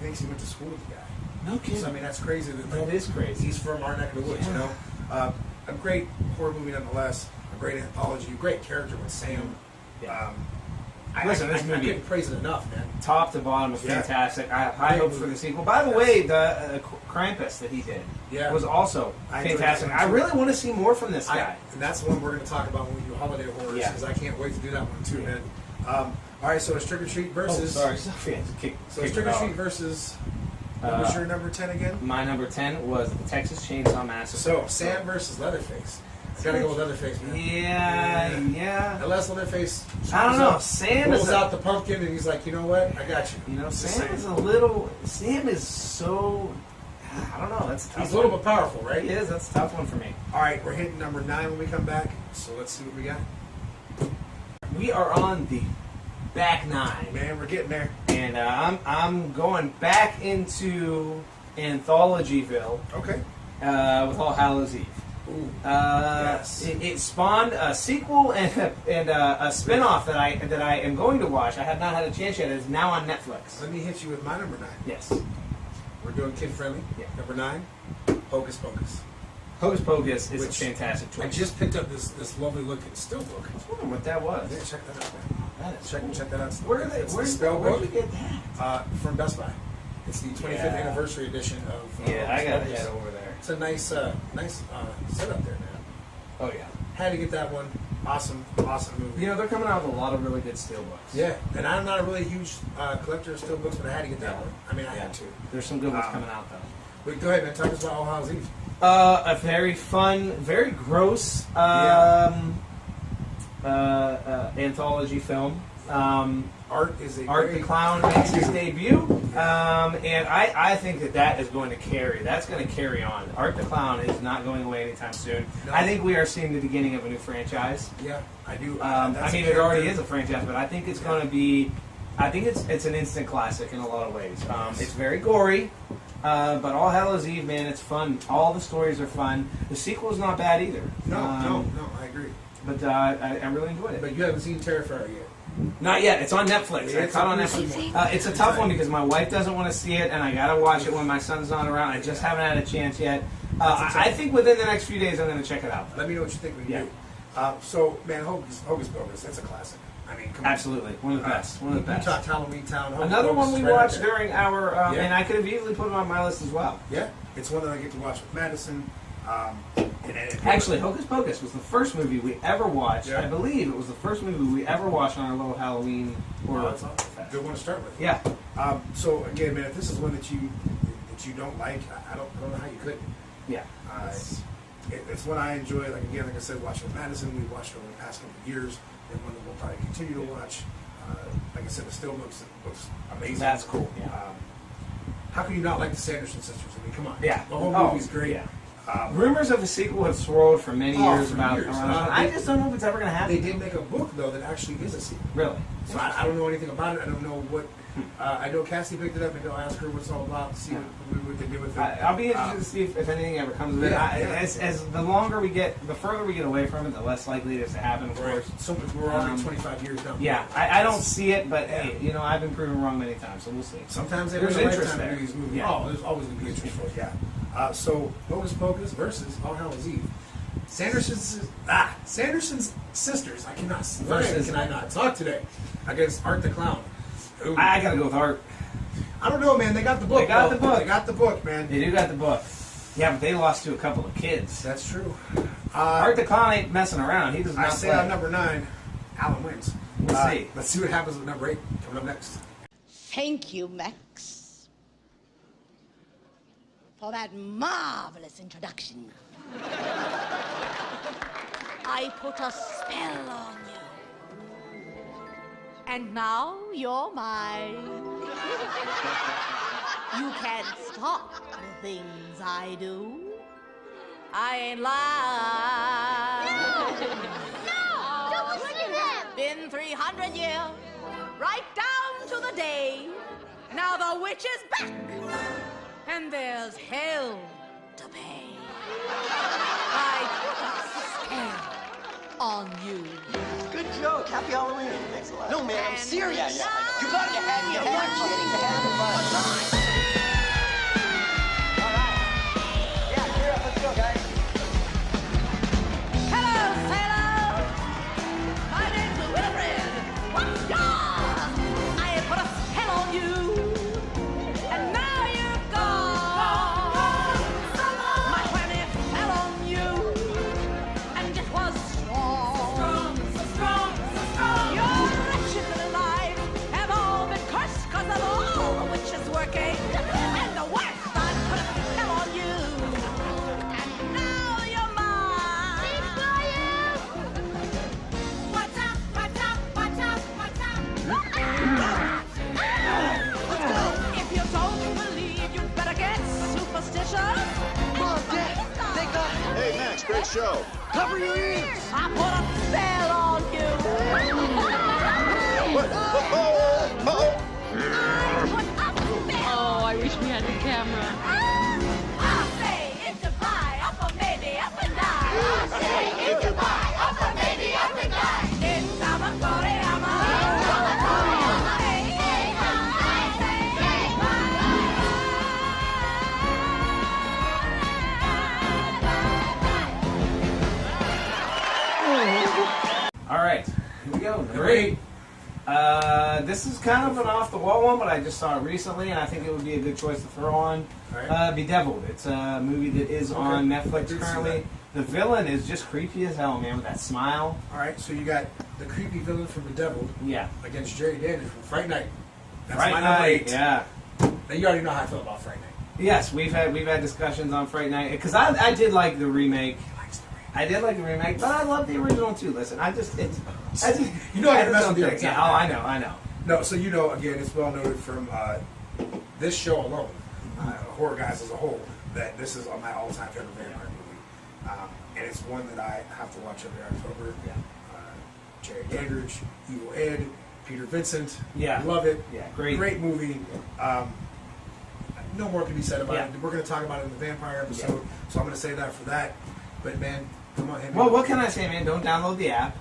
[SPEAKER 1] thinks he went to school with the guy.
[SPEAKER 2] No kidding.
[SPEAKER 1] So I mean, that's crazy.
[SPEAKER 2] That is crazy.
[SPEAKER 1] He's from our neck of the woods, you know. A great horror movie nonetheless. A great anthology. A great character with Sam.
[SPEAKER 2] Yeah.
[SPEAKER 1] Listen,
[SPEAKER 2] this
[SPEAKER 1] I
[SPEAKER 2] movie-
[SPEAKER 1] couldn't praise it enough, man.
[SPEAKER 2] Top to bottom was
[SPEAKER 1] Yeah.
[SPEAKER 2] fantastic. I have high
[SPEAKER 1] Great
[SPEAKER 2] hopes for
[SPEAKER 1] movie.
[SPEAKER 2] the sequel. By the
[SPEAKER 1] Yes.
[SPEAKER 2] way, the Krampus that he did
[SPEAKER 1] Yeah.
[SPEAKER 2] was also
[SPEAKER 1] I enjoyed
[SPEAKER 2] fantastic.
[SPEAKER 1] that one,
[SPEAKER 2] I
[SPEAKER 1] too.
[SPEAKER 2] really want to see more from this guy.
[SPEAKER 1] And that's the one we're going to talk about when we do holiday horrors,
[SPEAKER 2] Yeah.
[SPEAKER 1] because I can't wait to do that one too, man. All right, so it's Trick or Treat versus.
[SPEAKER 2] Sophia.
[SPEAKER 1] So it's Trick or Treat versus. What was your number 10 again?
[SPEAKER 2] My number 10 was the Texas Chainsaw Massacre.
[SPEAKER 1] So Sam versus Leatherface. Gotta go with Leatherface, man.
[SPEAKER 2] Yeah.
[SPEAKER 1] Unless Leatherface.
[SPEAKER 2] I don't know. Sam
[SPEAKER 1] Pulls
[SPEAKER 2] is
[SPEAKER 1] out the pumpkin and he's like, you know what? I got you.
[SPEAKER 2] You know,
[SPEAKER 1] Just
[SPEAKER 2] Sam
[SPEAKER 1] saying.
[SPEAKER 2] is a little. Sam is so. I don't know. That's a tough
[SPEAKER 1] He's a little
[SPEAKER 2] one.
[SPEAKER 1] bit powerful, right?
[SPEAKER 2] He is. That's a tough one for me.
[SPEAKER 1] All right, we're hitting number 9 when we come back. So let's see what we got.
[SPEAKER 2] We are on the back nine,
[SPEAKER 1] Man, we're getting there.
[SPEAKER 2] and I'm going back into Anthologyville
[SPEAKER 1] Okay.
[SPEAKER 2] with All Hallows Eve.
[SPEAKER 1] Ooh.
[SPEAKER 2] Yes. It spawned a sequel and a spin-off that I am going to watch. I have not had a chance yet. It is now on Netflix.
[SPEAKER 1] Let me hit you with my number 9.
[SPEAKER 2] Yes.
[SPEAKER 1] We're doing kid friendly.
[SPEAKER 2] Yeah.
[SPEAKER 1] Number 9, Hocus Pocus.
[SPEAKER 2] Hocus Pocus is
[SPEAKER 1] Which
[SPEAKER 2] a fantastic choice.
[SPEAKER 1] I just picked up this lovely looking steelbook.
[SPEAKER 2] I was wondering what that was.
[SPEAKER 1] Yeah, check that out, man.
[SPEAKER 2] That is
[SPEAKER 1] Check
[SPEAKER 2] cool.
[SPEAKER 1] that out.
[SPEAKER 2] Where did they?
[SPEAKER 1] It's the
[SPEAKER 2] Where'd
[SPEAKER 1] spell
[SPEAKER 2] you
[SPEAKER 1] book
[SPEAKER 2] get that?
[SPEAKER 1] from Best Buy. It's the 25th
[SPEAKER 2] Yeah.
[SPEAKER 1] anniversary edition of.
[SPEAKER 2] Yeah, I
[SPEAKER 1] Hocus
[SPEAKER 2] gotta
[SPEAKER 1] Pocus.
[SPEAKER 2] head over there.
[SPEAKER 1] It's a nice setup there, man.
[SPEAKER 2] Oh yeah.
[SPEAKER 1] Had to get that one. Awesome movie.
[SPEAKER 2] You know they're coming out with a lot of really good steelbooks.
[SPEAKER 1] Yeah, and I'm not a really huge collector of steelbooks, but I had to get that
[SPEAKER 2] Yeah.
[SPEAKER 1] one. I mean, I
[SPEAKER 2] Yeah.
[SPEAKER 1] had to.
[SPEAKER 2] There's some good ones coming out though.
[SPEAKER 1] But go ahead, man. Talk to us about All Hallows Eve.
[SPEAKER 2] A very fun, very gross anthology film.
[SPEAKER 1] Art is a
[SPEAKER 2] Art the
[SPEAKER 1] great-
[SPEAKER 2] Clown makes his debut, and I think that is going to carry. That's going to carry on. Art the Clown is not going away anytime soon.
[SPEAKER 1] No.
[SPEAKER 2] I think we are seeing the beginning of a new franchise.
[SPEAKER 1] Yeah, I do.
[SPEAKER 2] I
[SPEAKER 1] That's a
[SPEAKER 2] mean, it already
[SPEAKER 1] character-
[SPEAKER 2] is a franchise, but I think it's going to be. I think it's an instant classic in a lot of ways. It's very gory, but All Hallows Eve, man, it's fun. All the stories are fun. The sequel is not bad either.
[SPEAKER 1] No, I agree.
[SPEAKER 2] But I really enjoyed it.
[SPEAKER 1] But you haven't seen Terrifier yet.
[SPEAKER 2] Not yet. It's on Netflix. I
[SPEAKER 1] It's
[SPEAKER 2] caught on
[SPEAKER 1] a
[SPEAKER 2] Netflix.
[SPEAKER 1] gruesome one.
[SPEAKER 2] It's a tough one because my wife doesn't want to see it, and I gotta watch it when my son's not around. I just haven't had a chance yet. I think within the next few days I'm going to check it out.
[SPEAKER 1] Let me know what you think when you
[SPEAKER 2] Yeah.
[SPEAKER 1] do. So, man, Hocus Pocus, that's a classic. I mean, come on.
[SPEAKER 2] Absolutely, one of the best. One of the
[SPEAKER 1] You
[SPEAKER 2] best.
[SPEAKER 1] talked Halloween Town. Hocus
[SPEAKER 2] Another
[SPEAKER 1] Pocus
[SPEAKER 2] one
[SPEAKER 1] is
[SPEAKER 2] we
[SPEAKER 1] right up
[SPEAKER 2] watched
[SPEAKER 1] there.
[SPEAKER 2] during our,
[SPEAKER 1] Yeah.
[SPEAKER 2] and I could have easily put it on my list as well.
[SPEAKER 1] Yeah, it's one that I get to watch with Madison.
[SPEAKER 2] Actually, Hocus Pocus was the first movie we ever watched.
[SPEAKER 1] Yeah.
[SPEAKER 2] I believe it was the first movie we ever watched on our little Halloween horror
[SPEAKER 1] That's a
[SPEAKER 2] fest.
[SPEAKER 1] good one to start with.
[SPEAKER 2] Yeah,
[SPEAKER 1] So again, man, if this is one that you don't like, I don't know how you could.
[SPEAKER 2] yeah.
[SPEAKER 1] It's one I enjoy. Like I said, watching with Madison, we watched it over the past couple of years, and one that we'll probably continue to watch. Like I said, it still looks amazing.
[SPEAKER 2] That's cool. Yeah.
[SPEAKER 1] How can you not like the Sanderson sisters? I mean, come on.
[SPEAKER 2] Yeah.
[SPEAKER 1] The whole
[SPEAKER 2] Oh,
[SPEAKER 1] movie's great.
[SPEAKER 2] yeah. Rumors of a sequel have swirled for many years
[SPEAKER 1] for
[SPEAKER 2] about.
[SPEAKER 1] years.
[SPEAKER 2] I just don't know if it's ever going to happen.
[SPEAKER 1] They did make a book though that actually is a sequel.
[SPEAKER 2] Really.
[SPEAKER 1] So I don't know anything about it. I don't know what. I know Cassie picked it up, and I'll ask her what it's all about. See what they did with it.
[SPEAKER 2] I'll be interested to see if anything ever comes of it.
[SPEAKER 1] Yeah.
[SPEAKER 2] As the longer we get, the further we get away from it, the less likely it is to happen. Of course.
[SPEAKER 1] So we're already 25 years down.
[SPEAKER 2] Yeah, I don't see it, but hey, I've been proven wrong many times, so we'll see.
[SPEAKER 1] Sometimes
[SPEAKER 2] There's
[SPEAKER 1] there's
[SPEAKER 2] interest
[SPEAKER 1] interest
[SPEAKER 2] there.
[SPEAKER 1] in these movies.
[SPEAKER 2] Yeah.
[SPEAKER 1] Oh, there's always going to be interest for it. Yeah. So Hocus Pocus versus All Hallows Eve. Sanderson's sisters. I cannot.
[SPEAKER 2] Versus-
[SPEAKER 1] Can I not talk today? Against Art the Clown. Ooh.
[SPEAKER 2] I gotta go with Art.
[SPEAKER 1] I don't know, man. They got the book.
[SPEAKER 2] They got
[SPEAKER 1] though.
[SPEAKER 2] the book.
[SPEAKER 1] They got the book, man.
[SPEAKER 2] They do got the book. Yeah, but they lost to a couple of kids.
[SPEAKER 1] That's true.
[SPEAKER 2] Art the Clown ain't messing around. He does not
[SPEAKER 1] I say
[SPEAKER 2] play.
[SPEAKER 1] on number 9, Alan wins.
[SPEAKER 2] We'll see.
[SPEAKER 1] Let's see what happens with number 8 coming up next.
[SPEAKER 5] Thank you, Max, for that marvelous introduction. I put a spell on you. And now you're mine. You can't stop the things I do. I ain't lying.
[SPEAKER 8] No! Don't listen to him!
[SPEAKER 5] Been 300 years, right down to the day. Now the witch is back, and there's hell to pay. I put a spell on you.
[SPEAKER 9] Good joke. Happy Halloween. Thanks a lot. No, man, I'm serious.
[SPEAKER 5] Yeah, I know.
[SPEAKER 9] You got it. You had fun. All right. Yeah, gear up. Let's go, guys.
[SPEAKER 5] Hello, sailor. My name's Wilfred. What's yours? I put a spell on you, and now you're gone. My planet fell on you, and it was strong. So strong. Your riches in life have all been cursed 'cause of all the witches working. And the worst, I put a spell on you, and now you're mine. What's up? What's up? What's up? What's up? If you don't believe, you better get superstitious.
[SPEAKER 9] Mom, Dad, thank God.
[SPEAKER 4] Hey, Max, great show.
[SPEAKER 9] Cover your ears.
[SPEAKER 5] I put a spell on you.
[SPEAKER 4] What? Oh, oh.
[SPEAKER 5] I put a spell.
[SPEAKER 3] Oh, I wish we had the camera.
[SPEAKER 5] I say it's a fly, up a baby, up and die. I say it's a fly, up a baby, up and die. It's Amatoriama. Hey, hey, I say, hey,
[SPEAKER 2] All right, here we go. Number 8. This is kind of an off-the-wall one, but I just saw it recently, and I think it would be a good choice to throw on.
[SPEAKER 1] All right.
[SPEAKER 2] Bedeviled. It's a movie that is on
[SPEAKER 1] I
[SPEAKER 2] Netflix
[SPEAKER 1] did see
[SPEAKER 2] currently. The villain is just creepy as hell, man, with that smile.
[SPEAKER 1] All right, so you got the creepy villain from The Devil
[SPEAKER 2] Yeah.
[SPEAKER 1] against Jerry Dandridge from Fright Night. That's
[SPEAKER 2] Fright
[SPEAKER 1] my number
[SPEAKER 2] Night.
[SPEAKER 1] 8.
[SPEAKER 2] Yeah.
[SPEAKER 1] Now you already know how I feel about Fright Night.
[SPEAKER 2] Yes, we've had discussions on Fright Night because I did like the remake. I did like the remake, but I love the original too. Listen, I just
[SPEAKER 1] You know I
[SPEAKER 2] I
[SPEAKER 1] can mess
[SPEAKER 2] don't
[SPEAKER 1] with you
[SPEAKER 2] think-
[SPEAKER 1] every
[SPEAKER 2] yeah,
[SPEAKER 1] time.
[SPEAKER 2] oh, I know.
[SPEAKER 1] No, so you know, again, it's well noted from this show alone, Horror Guys as a whole, that this is my all-time favorite vampire movie. And it's one that I have to watch every October.
[SPEAKER 2] Yeah.
[SPEAKER 1] Jerry Dandridge, Evil Ed, Peter Vincent.
[SPEAKER 2] Yeah.
[SPEAKER 1] Love it.
[SPEAKER 2] Yeah, great.
[SPEAKER 1] Great movie. No more can be said about
[SPEAKER 2] Yeah.
[SPEAKER 1] it. We're going to talk about it in the vampire episode, so I'm going to say that for that. But man, come on, hit me.
[SPEAKER 2] Well, what can I say, man? Don't download the app.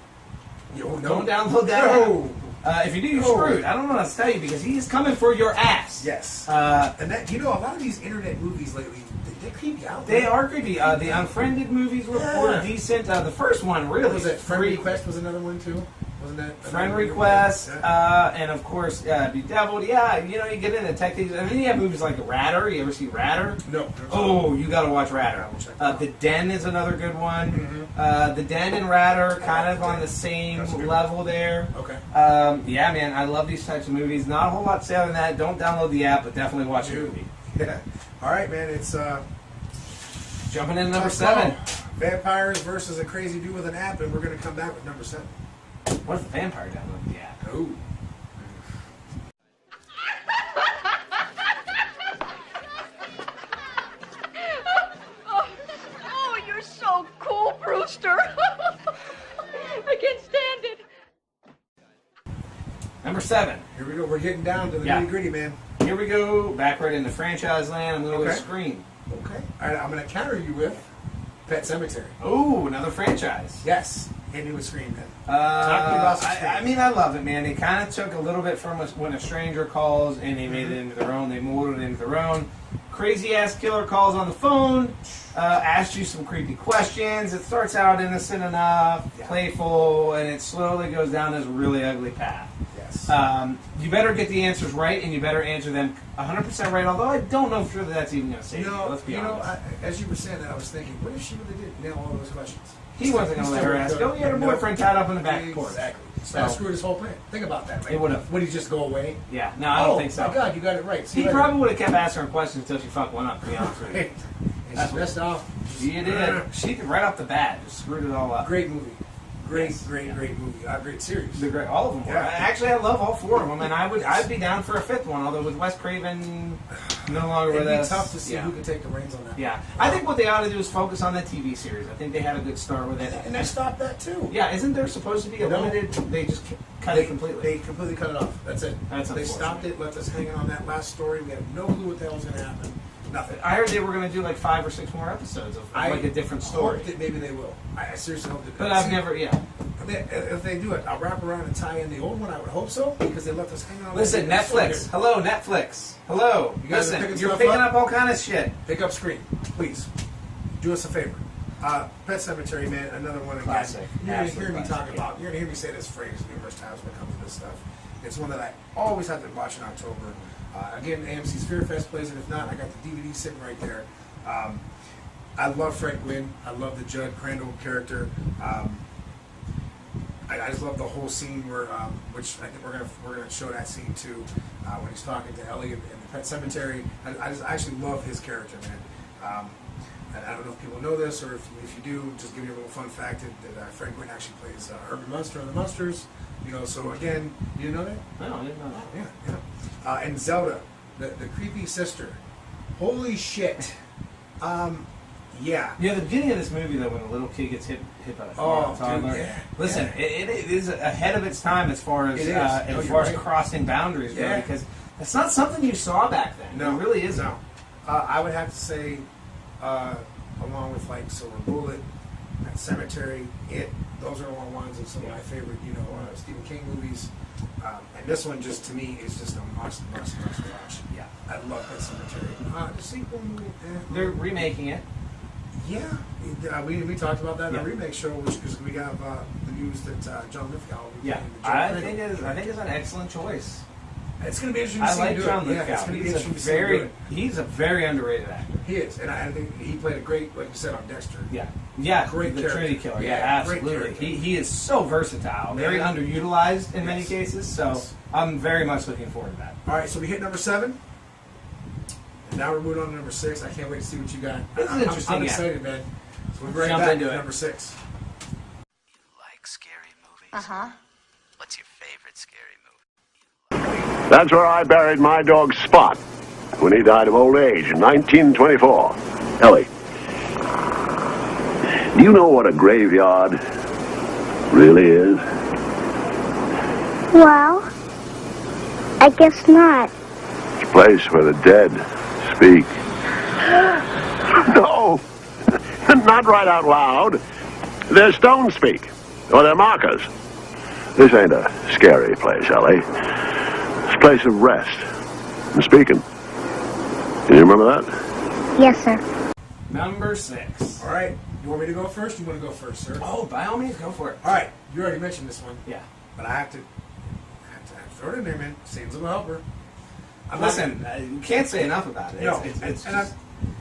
[SPEAKER 1] Yo, no.
[SPEAKER 2] Don't download that
[SPEAKER 1] No.
[SPEAKER 2] If you do, you're screwed. I don't know what to tell you because he's coming for your ass.
[SPEAKER 1] Yes.
[SPEAKER 2] Uh,
[SPEAKER 1] And that, a lot of these internet movies lately, they creep you out.
[SPEAKER 2] They
[SPEAKER 1] man.
[SPEAKER 2] are creepy. The Unfriended movies were decent. The first one really
[SPEAKER 1] Was it Friend
[SPEAKER 2] free-
[SPEAKER 1] Request was another one too? Wasn't that
[SPEAKER 2] Friend
[SPEAKER 1] another
[SPEAKER 2] Request,
[SPEAKER 1] one? Yeah.
[SPEAKER 2] and of course, Bedeviled. Yeah, you get into detectives. And then you have movies like Ratter. You ever see Ratter?
[SPEAKER 1] No.
[SPEAKER 2] Oh, you got to watch Ratter.
[SPEAKER 1] will check that out.
[SPEAKER 2] The Den is another good one. The Den and Ratter kind of on the same
[SPEAKER 1] That's a good
[SPEAKER 2] level there.
[SPEAKER 1] Okay.
[SPEAKER 2] Yeah, man, I love these types of movies. Not a whole lot to say other than that. Don't download the app, but definitely watch the movie.
[SPEAKER 1] Yeah. All right, man. It's
[SPEAKER 2] Jumping in number
[SPEAKER 1] tough
[SPEAKER 2] 7.
[SPEAKER 1] call. Vampires versus a crazy dude with an app, and we're gonna come back with number 7.
[SPEAKER 2] What if the vampire downloaded the app?
[SPEAKER 1] Oh.
[SPEAKER 5] Oh, you're so cool, Brewster. I can't stand it.
[SPEAKER 2] Number 7.
[SPEAKER 1] Here we go. We're getting down to the
[SPEAKER 2] Yeah.
[SPEAKER 1] nitty gritty, man.
[SPEAKER 2] Here we go. Back right into franchise land. I'm going to go
[SPEAKER 1] Okay.
[SPEAKER 2] Scream.
[SPEAKER 1] Okay. All right. I'm gonna counter you with Pet Cemetery.
[SPEAKER 2] Oh, another franchise.
[SPEAKER 1] Yes. Hit me with Scream, man. Talk to me about some Scream.
[SPEAKER 2] I mean, I love it, man. They kind of took a little bit from us when a stranger calls, and they made it into their own. They molded it into their own. Crazy ass killer calls on the phone, asks you some creepy questions. It starts out innocent enough, playful, and it slowly goes down this really ugly path.
[SPEAKER 1] Yes.
[SPEAKER 2] You better get the answers right, and you better answer them 100% right. Although I don't know for sure that that's even going to save you. Let's be honest.
[SPEAKER 1] As you were saying that, I was thinking, what if she really did nail all those questions?
[SPEAKER 2] He wasn't going to let her ask. Oh, you had her boyfriend tied up in the back porch.
[SPEAKER 1] Exactly.
[SPEAKER 2] So-
[SPEAKER 1] That screwed his whole plan. Think about that. Like,
[SPEAKER 2] It would've.
[SPEAKER 1] Would he just go away?
[SPEAKER 2] Yeah, no, I don't think so.
[SPEAKER 1] Oh, my God, you got it right. See
[SPEAKER 2] He
[SPEAKER 1] you later.
[SPEAKER 2] probably would have kept asking her questions until she fucked one up, to be honest with you.
[SPEAKER 1] And she messed off.
[SPEAKER 2] She did. She did right off the bat. Just screwed it all up.
[SPEAKER 1] Great movie. Great,
[SPEAKER 2] Yes.
[SPEAKER 1] great movie. Great series.
[SPEAKER 2] The great, all of them were.
[SPEAKER 1] Yeah.
[SPEAKER 2] Actually, I love all 4 of them, and I'd be down for a 5th one. Although with Wes Craven no longer
[SPEAKER 1] It'd
[SPEAKER 2] with
[SPEAKER 1] be
[SPEAKER 2] us,
[SPEAKER 1] tough to see
[SPEAKER 2] yeah.
[SPEAKER 1] who can take the reins on that.
[SPEAKER 2] Yeah, I think what they ought to do is focus on that TV series. I think they had a good start with it.
[SPEAKER 1] And they stopped that too.
[SPEAKER 2] Yeah, isn't there supposed to be a
[SPEAKER 1] No.
[SPEAKER 2] limited? They just cut it completely.
[SPEAKER 1] They completely cut it off. That's it.
[SPEAKER 2] That's
[SPEAKER 1] they
[SPEAKER 2] unfortunate.
[SPEAKER 1] stopped it, left us hanging on that last story. We had no clue what the hell was going to happen. Nothing.
[SPEAKER 2] I heard they were going to do like 5 or 6 more episodes of like a different story.
[SPEAKER 1] Hope that maybe they will. I seriously hope that.
[SPEAKER 2] But I've never, yeah.
[SPEAKER 1] If they do it, I'll wrap around and tie in the old one. I would hope so because they left us hanging on.
[SPEAKER 2] Listen,
[SPEAKER 1] that
[SPEAKER 2] Netflix.
[SPEAKER 1] story.
[SPEAKER 2] Hello, Netflix. Hello.
[SPEAKER 1] You guys are
[SPEAKER 2] Listen,
[SPEAKER 1] picking
[SPEAKER 2] you're
[SPEAKER 1] stuff
[SPEAKER 2] picking
[SPEAKER 1] up?
[SPEAKER 2] up all kind of shit.
[SPEAKER 1] Pick up Scream, please. Do us a favor. Pet Cemetery, man, another one again.
[SPEAKER 2] Classic.
[SPEAKER 1] You're going to
[SPEAKER 2] Absolute
[SPEAKER 1] hear me
[SPEAKER 2] classic,
[SPEAKER 1] talk
[SPEAKER 2] yeah.
[SPEAKER 1] about. You're going to hear me say this phrase numerous times when it comes to this stuff. It's one that I always have to watch in October. Again, AMC's Fear Fest plays it. If not, I got the DVD sitting right there. I love Fred Gwynn. I love the Judd Crandall character. I just love the whole scene where, which I think we're gonna show that scene too, when he's talking to Ellie in the Pet Cemetery. I actually love his character, man. And I don't know if people know this, or if you do, just give you a little fun fact that Fred Gwynn actually plays Urban Munster on the Munsters. So again, you didn't know that?
[SPEAKER 2] No, I didn't know that.
[SPEAKER 1] Yeah. And Zelda, the creepy sister. Holy shit. Yeah.
[SPEAKER 2] Yeah, the beginning of this movie, though, when a little kid gets hit by a
[SPEAKER 1] Oh,
[SPEAKER 2] toddler.
[SPEAKER 1] dude, yeah,
[SPEAKER 2] Listen,
[SPEAKER 1] yeah.
[SPEAKER 2] It is ahead of its time as far as
[SPEAKER 1] It is.
[SPEAKER 2] as
[SPEAKER 1] You're
[SPEAKER 2] far as
[SPEAKER 1] right.
[SPEAKER 2] crossing boundaries
[SPEAKER 1] Yeah.
[SPEAKER 2] go, because that's not something you saw back then.
[SPEAKER 1] No,
[SPEAKER 2] it really isn't.
[SPEAKER 1] No. I would have to say, along with like Silver Bullet, Pet Cemetery, those are all ones of some of my favorite, Stephen King movies. And this one, just to me, is just a must watch.
[SPEAKER 2] Yeah,
[SPEAKER 1] I love Pet Cemetery. The sequel movie,
[SPEAKER 2] they're remaking it.
[SPEAKER 1] yeah, we talked about that in
[SPEAKER 2] Yeah.
[SPEAKER 1] the remake show, which because we have the news that John Lithgow. will be
[SPEAKER 2] Yeah,
[SPEAKER 1] playing the John
[SPEAKER 2] I
[SPEAKER 1] Crandall.
[SPEAKER 2] think it's an excellent choice.
[SPEAKER 1] It's going to be interesting to
[SPEAKER 2] I
[SPEAKER 1] see him
[SPEAKER 2] like
[SPEAKER 1] do
[SPEAKER 2] John
[SPEAKER 1] it. Yeah, it's
[SPEAKER 2] Lithgow.
[SPEAKER 1] going to be
[SPEAKER 2] He's
[SPEAKER 1] interesting to see him do it.
[SPEAKER 2] he's a very underrated actor.
[SPEAKER 1] He is, and I think he played a great, like you said, on Dexter.
[SPEAKER 2] Yeah,
[SPEAKER 1] Great
[SPEAKER 2] the
[SPEAKER 1] character.
[SPEAKER 2] Trinity Killer. Yeah,
[SPEAKER 1] Yeah, great
[SPEAKER 2] absolutely.
[SPEAKER 1] character.
[SPEAKER 2] He is so versatile, very
[SPEAKER 1] Man.
[SPEAKER 2] underutilized in many
[SPEAKER 1] Yes.
[SPEAKER 2] cases. So
[SPEAKER 1] Yes.
[SPEAKER 2] I'm very much looking forward to that.
[SPEAKER 1] All right, so we hit number 7. And now we're moving on to number 6. I can't wait to see what you got.
[SPEAKER 2] This is
[SPEAKER 1] I'm
[SPEAKER 2] interesting,
[SPEAKER 1] I'm
[SPEAKER 2] yeah.
[SPEAKER 1] excited, man. So we're right
[SPEAKER 2] Jump
[SPEAKER 1] back
[SPEAKER 2] into
[SPEAKER 1] to
[SPEAKER 2] it.
[SPEAKER 1] number 6.
[SPEAKER 10] Like scary movies?
[SPEAKER 5] Uh-huh.
[SPEAKER 10] What's your favorite scary movie?
[SPEAKER 4] That's where I buried my dog Spot when he died of old age in 1924. Ellie, do you know what a graveyard really is?
[SPEAKER 8] Well, I guess not.
[SPEAKER 4] It's a place where the dead speak. No, not right out loud. Their stones speak, or their markers. This ain't a scary place, Ellie. It's a place of rest and speaking. Do you remember that?
[SPEAKER 8] Yes, sir.
[SPEAKER 2] Number 6.
[SPEAKER 1] All right. You want me to go first? You want to go first, sir?
[SPEAKER 2] Oh, by all means, go for it.
[SPEAKER 1] All right. You already mentioned this one.
[SPEAKER 2] Yeah.
[SPEAKER 1] But I have to throw it in there, man. Satan's Little Helper.
[SPEAKER 2] Listen, you can't say enough about it.
[SPEAKER 1] No,
[SPEAKER 2] It's
[SPEAKER 1] and
[SPEAKER 2] just,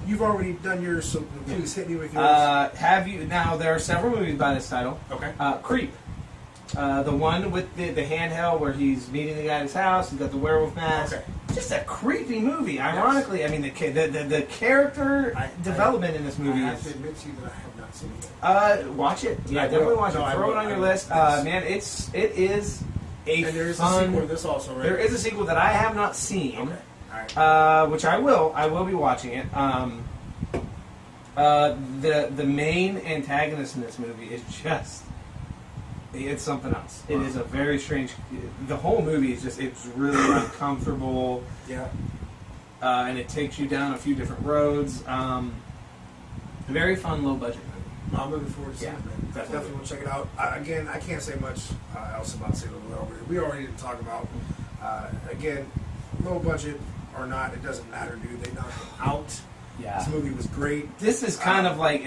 [SPEAKER 1] you've already done yours, so please hit me with yours.
[SPEAKER 2] have you now? There are several movies by this title.
[SPEAKER 1] Okay.
[SPEAKER 2] Creep, the one with the handheld where he's meeting the guy at his house. He's got the werewolf mask.
[SPEAKER 1] Okay.
[SPEAKER 2] Just a creepy movie. Ironically, I mean the character development in this movie
[SPEAKER 1] I have to
[SPEAKER 2] is.
[SPEAKER 1] admit to you that I have not seen it yet.
[SPEAKER 2] Watch it. Yeah,
[SPEAKER 1] I
[SPEAKER 2] definitely
[SPEAKER 1] will.
[SPEAKER 2] watch
[SPEAKER 1] No,
[SPEAKER 2] it.
[SPEAKER 1] I
[SPEAKER 2] Throw
[SPEAKER 1] will.
[SPEAKER 2] it on your
[SPEAKER 1] I will.
[SPEAKER 2] list,
[SPEAKER 1] Yes.
[SPEAKER 2] man. It is a
[SPEAKER 1] And there is a
[SPEAKER 2] fun.
[SPEAKER 1] sequel to this also, right?
[SPEAKER 2] There is a sequel that I have not seen.
[SPEAKER 1] Okay. All right.
[SPEAKER 2] Which I will be watching it. The main antagonist in this movie is just, it's something else. It is a very strange. The whole movie is it's really uncomfortable.
[SPEAKER 1] Yeah.
[SPEAKER 2] And it takes you down a few different roads. Very fun, low budget movie.
[SPEAKER 1] I'm looking forward to seeing it, man.
[SPEAKER 2] definitely.
[SPEAKER 1] Definitely will check it out. Again, I can't say much else about Sailor Moon. We already didn't talk about. Again, low budget or not, it doesn't matter, dude. They knocked it out.
[SPEAKER 2] Yeah.
[SPEAKER 1] This movie was great.
[SPEAKER 2] This is kind of like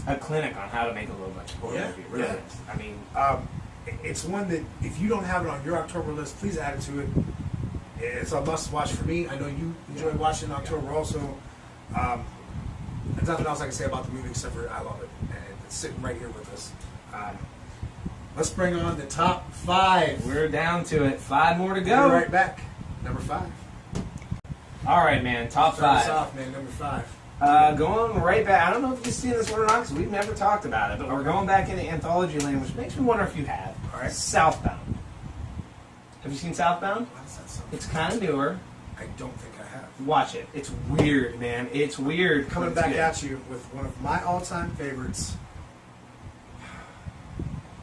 [SPEAKER 2] a clinic on how to make a low budget horror movie. It really
[SPEAKER 1] yeah.
[SPEAKER 2] is. I mean,
[SPEAKER 1] It's one that if you don't have it on your October list, please add it to it. It's a must watch for me. I know you enjoy watching in October also. There's nothing else I can say about the movie except for I love it, and it's sitting right here with us. Let's bring on the top 5.
[SPEAKER 2] we're down to it. 5 more to
[SPEAKER 1] We'll
[SPEAKER 2] go.
[SPEAKER 1] be right back. Number 5.
[SPEAKER 2] All right, man. Top
[SPEAKER 1] Start us
[SPEAKER 2] 5.
[SPEAKER 1] off, man. Number 5.
[SPEAKER 2] Going right back. I don't know if you've seen this one or not because we've never talked about it, but we're going back into anthology land, which makes me wonder if you have.
[SPEAKER 1] All right.
[SPEAKER 2] Southbound. Have you seen Southbound?
[SPEAKER 1] What is that song?
[SPEAKER 2] It's kind of newer.
[SPEAKER 1] I don't think I have.
[SPEAKER 2] Watch it. It's weird, man. It's weird.
[SPEAKER 1] Coming
[SPEAKER 2] but it's
[SPEAKER 1] back
[SPEAKER 2] good.
[SPEAKER 1] at you with one of my all-time favorites,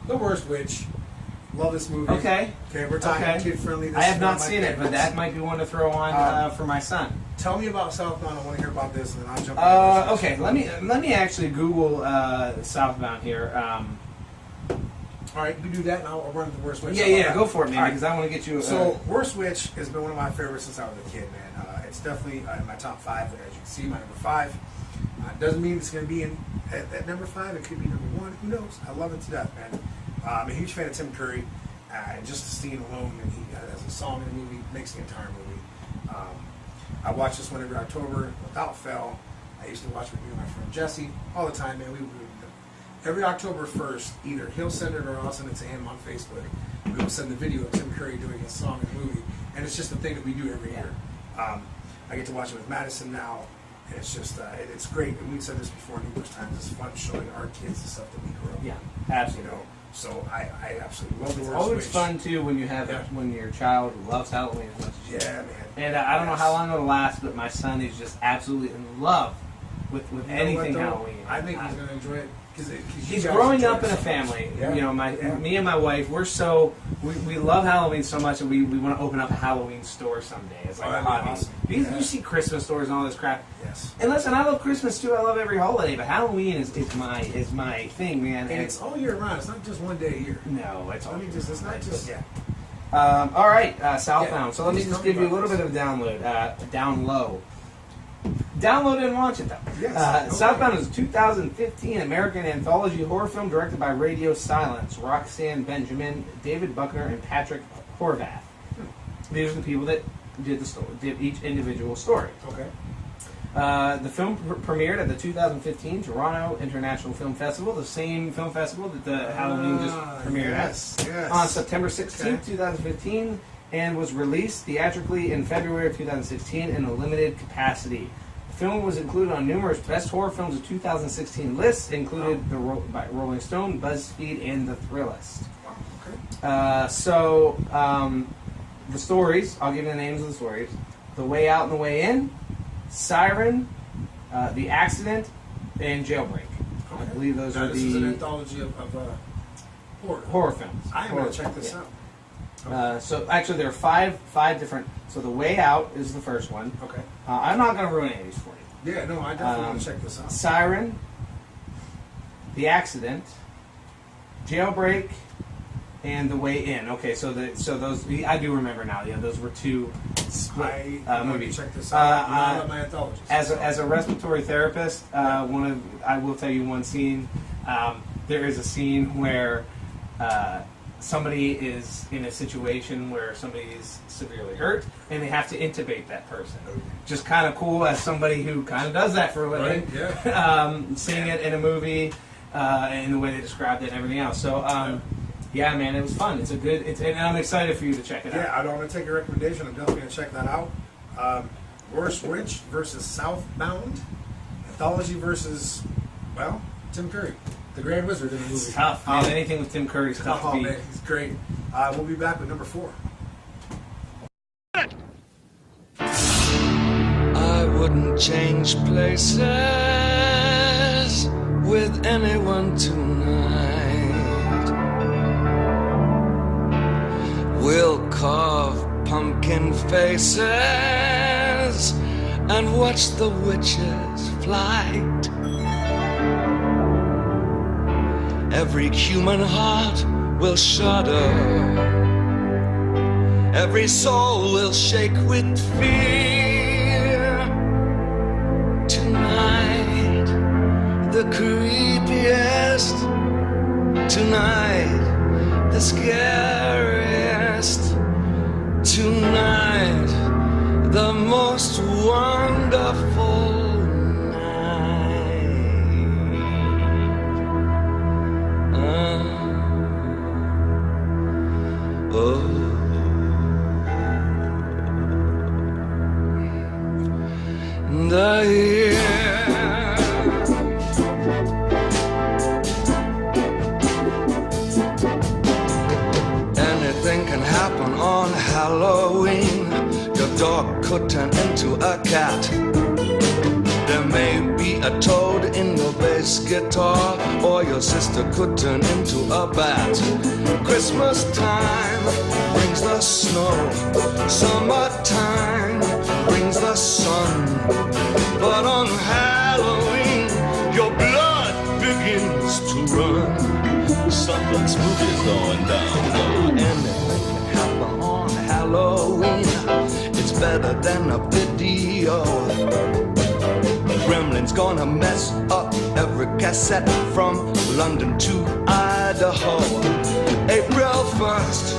[SPEAKER 1] The Worst Witch. Love this movie.
[SPEAKER 2] Okay.
[SPEAKER 1] Okay, we're talking
[SPEAKER 2] Okay.
[SPEAKER 1] kid-friendly. This
[SPEAKER 2] I have
[SPEAKER 1] is one
[SPEAKER 2] not
[SPEAKER 1] of my
[SPEAKER 2] seen it, but
[SPEAKER 1] favorites.
[SPEAKER 2] that might be one to throw on for my son.
[SPEAKER 1] Tell me about Southbound. I want to hear about this, and then I'll jump into this.
[SPEAKER 2] Okay, let me actually Google Southbound here.
[SPEAKER 1] All right, you do that, and I'll run The Worst Witch.
[SPEAKER 2] Yeah, go for it, man,
[SPEAKER 1] All right.
[SPEAKER 2] because I want to get you.
[SPEAKER 1] So, Worst Witch has been one of my favorites since I was a kid, man. It's definitely in my top 5, as you can see, my number 5. Doesn't mean it's going to be at number 5. It could be number 1. Who knows? I love it to death, man. I'm a huge fan of Tim Curry. Just the scene alone, and he has a song in the movie, makes the entire movie. I watch this one every October without fail. I used to watch with me and my friend Jesse all the time, man. We would every October 1st, either he'll send it or I'll send it to him on Facebook. We will send the video of Tim Curry doing his song in the movie, and it's just a thing that we do every year. I get to watch it with Madison now, and it's just it's great. And we've said this before numerous times. It's fun showing our kids the stuff that we grew up with.
[SPEAKER 2] Yeah, absolutely.
[SPEAKER 1] You know, so I absolutely love The
[SPEAKER 2] It's
[SPEAKER 1] Worst
[SPEAKER 2] always
[SPEAKER 1] Witch.
[SPEAKER 2] fun too when you have when your child loves Halloween as much as you.
[SPEAKER 1] Yeah, man.
[SPEAKER 2] And I don't know how long it'll last, but my son is just absolutely in love with
[SPEAKER 1] You know
[SPEAKER 2] anything
[SPEAKER 1] what, though?
[SPEAKER 2] Halloween.
[SPEAKER 1] I think he's going to enjoy it.
[SPEAKER 2] He's growing up in a family.
[SPEAKER 1] Yeah.
[SPEAKER 2] You know, me and my wife, we love Halloween so much that we want to open up a Halloween store someday. It's like a
[SPEAKER 1] that'd be
[SPEAKER 2] hobby.
[SPEAKER 1] awesome.
[SPEAKER 2] Because
[SPEAKER 1] Yeah.
[SPEAKER 2] you see Christmas stores and all this crap.
[SPEAKER 1] Yes.
[SPEAKER 2] And listen, I love Christmas too. I love every holiday, but Halloween is my thing, man.
[SPEAKER 1] And it's all year round. It's not just one day a year.
[SPEAKER 2] No, it's all.
[SPEAKER 1] It's not just
[SPEAKER 2] yeah. All right, Southbound.
[SPEAKER 1] Yeah,
[SPEAKER 2] So let me
[SPEAKER 1] please
[SPEAKER 2] just
[SPEAKER 1] tell me
[SPEAKER 2] give you a
[SPEAKER 1] about
[SPEAKER 2] little bit of download. Down low. Download it and watch it though.
[SPEAKER 1] Yes, okay.
[SPEAKER 2] Southbound is a 2015 American anthology horror film directed by Radio Silence, Roxanne Benjamin, David Buckner, and Patrick Horvath. These are the people that did the story, did each individual story.
[SPEAKER 1] Okay.
[SPEAKER 2] The film premiered at the 2015 Toronto International Film Festival, the same film festival that the Halloween just premiered
[SPEAKER 1] yes,
[SPEAKER 2] at,
[SPEAKER 1] yes.
[SPEAKER 2] on September 16th,
[SPEAKER 1] Okay.
[SPEAKER 2] 2015, and was released theatrically in February of 2016 in a limited capacity. The film was included on numerous Best Horror Films of 2016 lists, included by Rolling Stone, BuzzFeed, and The Thrillist.
[SPEAKER 1] Okay.
[SPEAKER 2] The stories, I'll give you the names of the stories. The Way Out and the Way In, Siren, The Accident, and Jailbreak. I believe those are
[SPEAKER 1] This is an
[SPEAKER 2] the
[SPEAKER 1] anthology of
[SPEAKER 2] horror films.
[SPEAKER 1] I am
[SPEAKER 2] Horror
[SPEAKER 1] going to check
[SPEAKER 2] films,
[SPEAKER 1] this
[SPEAKER 2] yeah.
[SPEAKER 1] out.
[SPEAKER 2] So actually there are five different, so The Way Out is the first one.
[SPEAKER 1] Okay.
[SPEAKER 2] I'm not going to ruin any of these for you.
[SPEAKER 1] Yeah, no, I definitely want to check this out.
[SPEAKER 2] Siren, The Accident, Jailbreak and The Way In. Okay, so those I do remember now. Yeah, those were two split movies.
[SPEAKER 1] Check this out. I love my anthologies.
[SPEAKER 2] As a respiratory therapist, I will tell you one scene. There is a scene where somebody is in a situation where somebody is severely hurt, and they have to intubate that person. Just kind of cool as somebody who kind of does that for a living.
[SPEAKER 1] Right, yeah.
[SPEAKER 2] Seeing it in a movie and the way they described it and everything else. So. Yeah, man, it was fun. And I'm excited for you to check it out.
[SPEAKER 1] Yeah, I'm going to take your recommendation. I'm definitely going to check that out. Worst Witch versus Southbound. Anthology versus, well, Tim Curry, the Grand Wizard in the movie.
[SPEAKER 2] It's tough, man. Anything with Tim Curry is tough to beat.
[SPEAKER 1] Man, he's great. We'll be back with number 4.
[SPEAKER 11] I wouldn't change places with anyone tonight. We'll carve pumpkin faces and watch the witches' flight. Every human heart will shudder. Every soul will shake with fear. Tonight, the creepiest. Tonight, the scariest. Tonight, the most wonderful night. The year. Anything can happen on Halloween. Your dog could turn into a cat. There may be a toad in your bass guitar, or your sister could turn into a bat. Christmas time brings the snow. Summertime brings the sun. But on Halloween, your blood begins to run. Something spooky is going down. Anything can happen on Halloween. It's better than a video. Gremlin's gonna mess up every cassette from London to Idaho. April 1st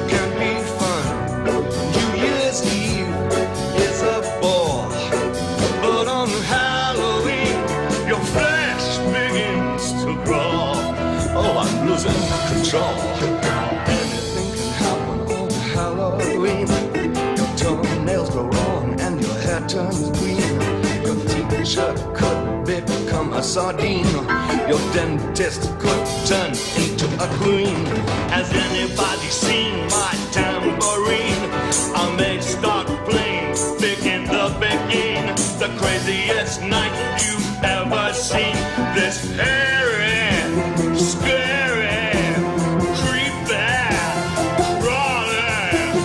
[SPEAKER 11] can be fun. New Year's Eve is a bore. But on Halloween, your flesh begins to crawl. Oh, I'm losing control. Anything can happen on Halloween. Your toenails go wrong and your hair turns green. Your t-shirt could become a sardine. Your dentist could turn into a queen. Has anybody seen my tambourine? I may start playing big in the beginning. The craziest night you've ever seen. This hairy, scary, creepy, crawling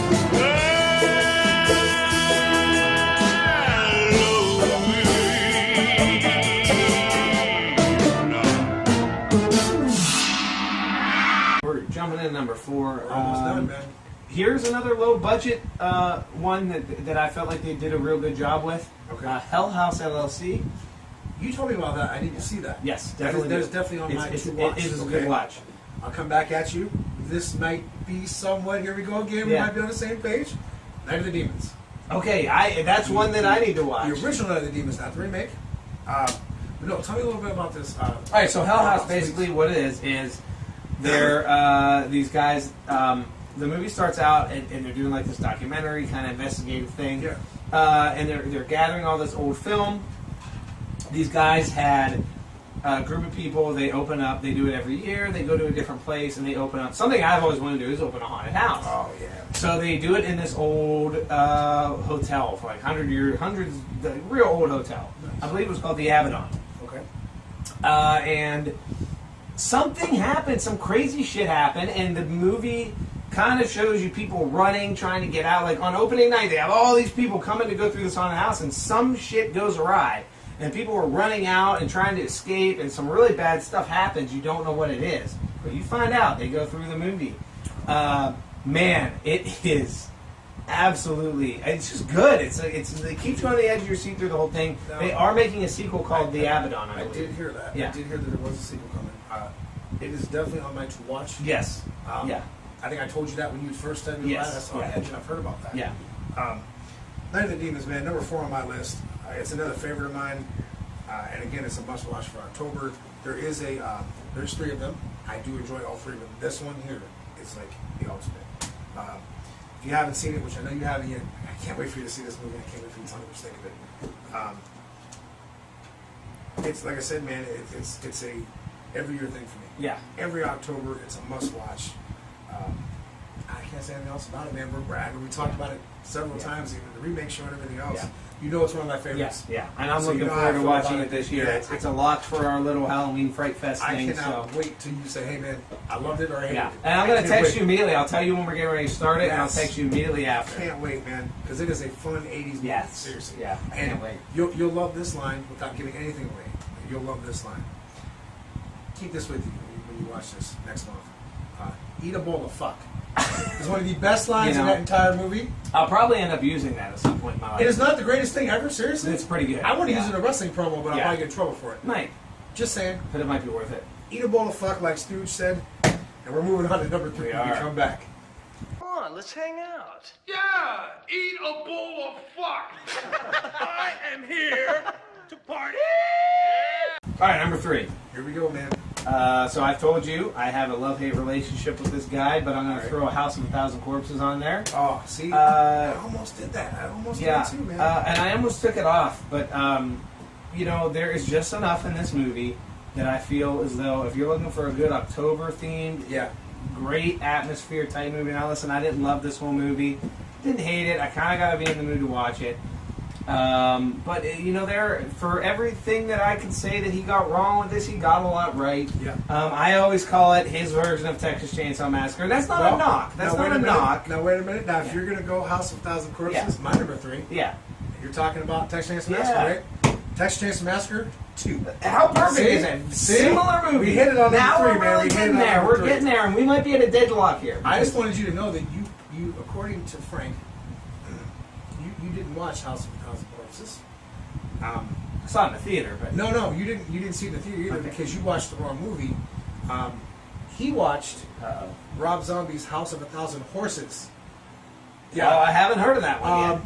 [SPEAKER 2] We're jumping in number 4.
[SPEAKER 1] We're almost done, man.
[SPEAKER 2] Here's another low budget one that I felt like they did a real good job with.
[SPEAKER 1] Okay.
[SPEAKER 2] Hell House LLC.
[SPEAKER 1] You told me about that. I need to see that.
[SPEAKER 2] Yes, definitely.
[SPEAKER 1] That is definitely on my to watch.
[SPEAKER 2] It is a good watch.
[SPEAKER 1] I'll come back at you. This might be somewhat. Here we go again. We
[SPEAKER 2] Yeah.
[SPEAKER 1] might be on the same page. Night of the Demons.
[SPEAKER 2] Okay, that's one that I need to watch.
[SPEAKER 1] The original Night of the Demons, not the remake. But no, tell me a little bit about this.
[SPEAKER 2] All right, so Hell House, basically what it is they're these guys. The movie starts out and they're doing like this documentary kind of investigative thing.
[SPEAKER 1] Yeah.
[SPEAKER 2] And they're gathering all this old film. These guys had a group of people. They open up. They do it every year. They go to a different place and they open up. Something I've always wanted to do is open a haunted house.
[SPEAKER 1] Oh yeah.
[SPEAKER 2] So they do it in this old hotel for like hundreds, the real old hotel.
[SPEAKER 1] Nice.
[SPEAKER 2] I believe it was called the Abaddon.
[SPEAKER 1] Okay.
[SPEAKER 2] And something happened. Some crazy shit happened, and the movie kind of shows you people running, trying to get out. Like on opening night, they have all these people coming to go through this haunted house, and some shit goes awry. And people were running out and trying to escape, and some really bad stuff happens. You don't know what it is. But you find out, they go through the movie. Man, it is absolutely, it's just good. It keeps you on the edge of your seat through the whole thing.
[SPEAKER 1] No.
[SPEAKER 2] They are making a sequel called The Abaddon, I
[SPEAKER 1] I
[SPEAKER 2] believe.
[SPEAKER 1] did hear that.
[SPEAKER 2] Yeah.
[SPEAKER 1] I did hear that there was a sequel coming. It is definitely on my to watch.
[SPEAKER 2] Yes.
[SPEAKER 1] Yeah. I think I told you that when you first said me
[SPEAKER 2] Yes.
[SPEAKER 1] that. That's on
[SPEAKER 2] Yeah.
[SPEAKER 1] edge, and I've heard about that.
[SPEAKER 2] Yeah.
[SPEAKER 1] Night of the Demons, man, number 4 on my list. It's another favorite of mine, and again, it's a must-watch for October. There's 3 of them. I do enjoy all 3 of them. This one here is like the ultimate. If you haven't seen it, which I know you haven't yet, I can't wait for you to see this movie. I can't wait for you to tell me what you think of it. It's like I said, man. It's a every year thing for me.
[SPEAKER 2] Yeah.
[SPEAKER 1] Every October, it's a must-watch. I can't say anything else about it, man. We're bragging. We talked about it several times, even the remake show and everything else.
[SPEAKER 2] Yeah.
[SPEAKER 1] You know it's one of my favorites.
[SPEAKER 2] Yeah, and I'm
[SPEAKER 1] So
[SPEAKER 2] looking
[SPEAKER 1] you know how I
[SPEAKER 2] forward to
[SPEAKER 1] feel
[SPEAKER 2] watching
[SPEAKER 1] about
[SPEAKER 2] it this year.
[SPEAKER 1] Yeah,
[SPEAKER 2] It's a lock for our little Halloween Fright Fest
[SPEAKER 1] I
[SPEAKER 2] thing.
[SPEAKER 1] cannot wait till you say, hey, man, I loved it or I hated
[SPEAKER 2] Yeah,
[SPEAKER 1] it.
[SPEAKER 2] and I'm going to
[SPEAKER 1] I can't
[SPEAKER 2] text
[SPEAKER 1] wait.
[SPEAKER 2] you immediately. I'll tell you when we're getting ready to start it, and I'll
[SPEAKER 1] Yes.
[SPEAKER 2] text you immediately after.
[SPEAKER 1] Can't wait, man, because it is a fun 80s movie.
[SPEAKER 2] Yes.
[SPEAKER 1] Seriously.
[SPEAKER 2] Yeah, I
[SPEAKER 1] and
[SPEAKER 2] can't wait.
[SPEAKER 1] You'll love this line without giving anything away. You'll love this line. Keep this with you when you watch this next month. Eat a bowl of fuck. It's one of the best lines in that entire movie.
[SPEAKER 2] I'll probably end up using that at some point in my life.
[SPEAKER 1] It is not the greatest thing ever, seriously.
[SPEAKER 2] It's pretty good.
[SPEAKER 1] I want to
[SPEAKER 2] Yeah.
[SPEAKER 1] use it in a wrestling promo, but I'll
[SPEAKER 2] Yeah.
[SPEAKER 1] probably get in trouble for it.
[SPEAKER 2] Might.
[SPEAKER 1] Just saying.
[SPEAKER 2] But it might be worth it.
[SPEAKER 1] Eat a bowl of fuck, like Stooge said. And we're moving on to number 3
[SPEAKER 2] We
[SPEAKER 1] when we
[SPEAKER 2] are.
[SPEAKER 1] come back.
[SPEAKER 9] Come on, let's hang out.
[SPEAKER 12] Yeah, eat a bowl of fuck. I am here to party.
[SPEAKER 2] All right, number 3.
[SPEAKER 1] Here we go, man.
[SPEAKER 2] So I've told you I have a love-hate relationship with this guy, but I'm going to throw a House of a Thousand Corpses on there.
[SPEAKER 1] Oh, see, I almost did that. I almost did it too, man.
[SPEAKER 2] And I almost took it off, but you know, there is just enough in this movie that I feel as though if you're looking for a good October-themed, great atmosphere type movie. Now, listen, I didn't love this whole movie, didn't hate it. I kind of got to be in the mood to watch it. But you know, for everything that I can say that he got wrong with this, he got a lot right.
[SPEAKER 1] Yeah.
[SPEAKER 2] I always call it his version of Texas Chainsaw Massacre. That's not a knock. That's not a knock.
[SPEAKER 1] Now wait a minute. Now, if you're gonna go House of a Thousand Corpses, my number 3.
[SPEAKER 2] Yeah.
[SPEAKER 1] You're talking about Texas Chainsaw Massacre, right? Texas Chainsaw Massacre 2.
[SPEAKER 2] How perfect
[SPEAKER 1] See?
[SPEAKER 2] is it?
[SPEAKER 1] See?
[SPEAKER 2] Similar movie.
[SPEAKER 1] We hit it on
[SPEAKER 2] now
[SPEAKER 1] number 3,
[SPEAKER 2] we're
[SPEAKER 1] man.
[SPEAKER 2] really
[SPEAKER 1] We hit it
[SPEAKER 2] getting
[SPEAKER 1] on
[SPEAKER 2] there.
[SPEAKER 1] number
[SPEAKER 2] We're
[SPEAKER 1] 3.
[SPEAKER 2] getting there, and we might be at a deadlock here.
[SPEAKER 1] I just wanted you to know that you according to Frank, you didn't watch House of a Thousand Corpses.
[SPEAKER 2] I saw it in the theater, but
[SPEAKER 1] No, you didn't see it in the theater either because you watched the wrong movie. He watched Rob Zombie's House of a Thousand Horses.
[SPEAKER 2] Oh, I haven't heard of that one yet.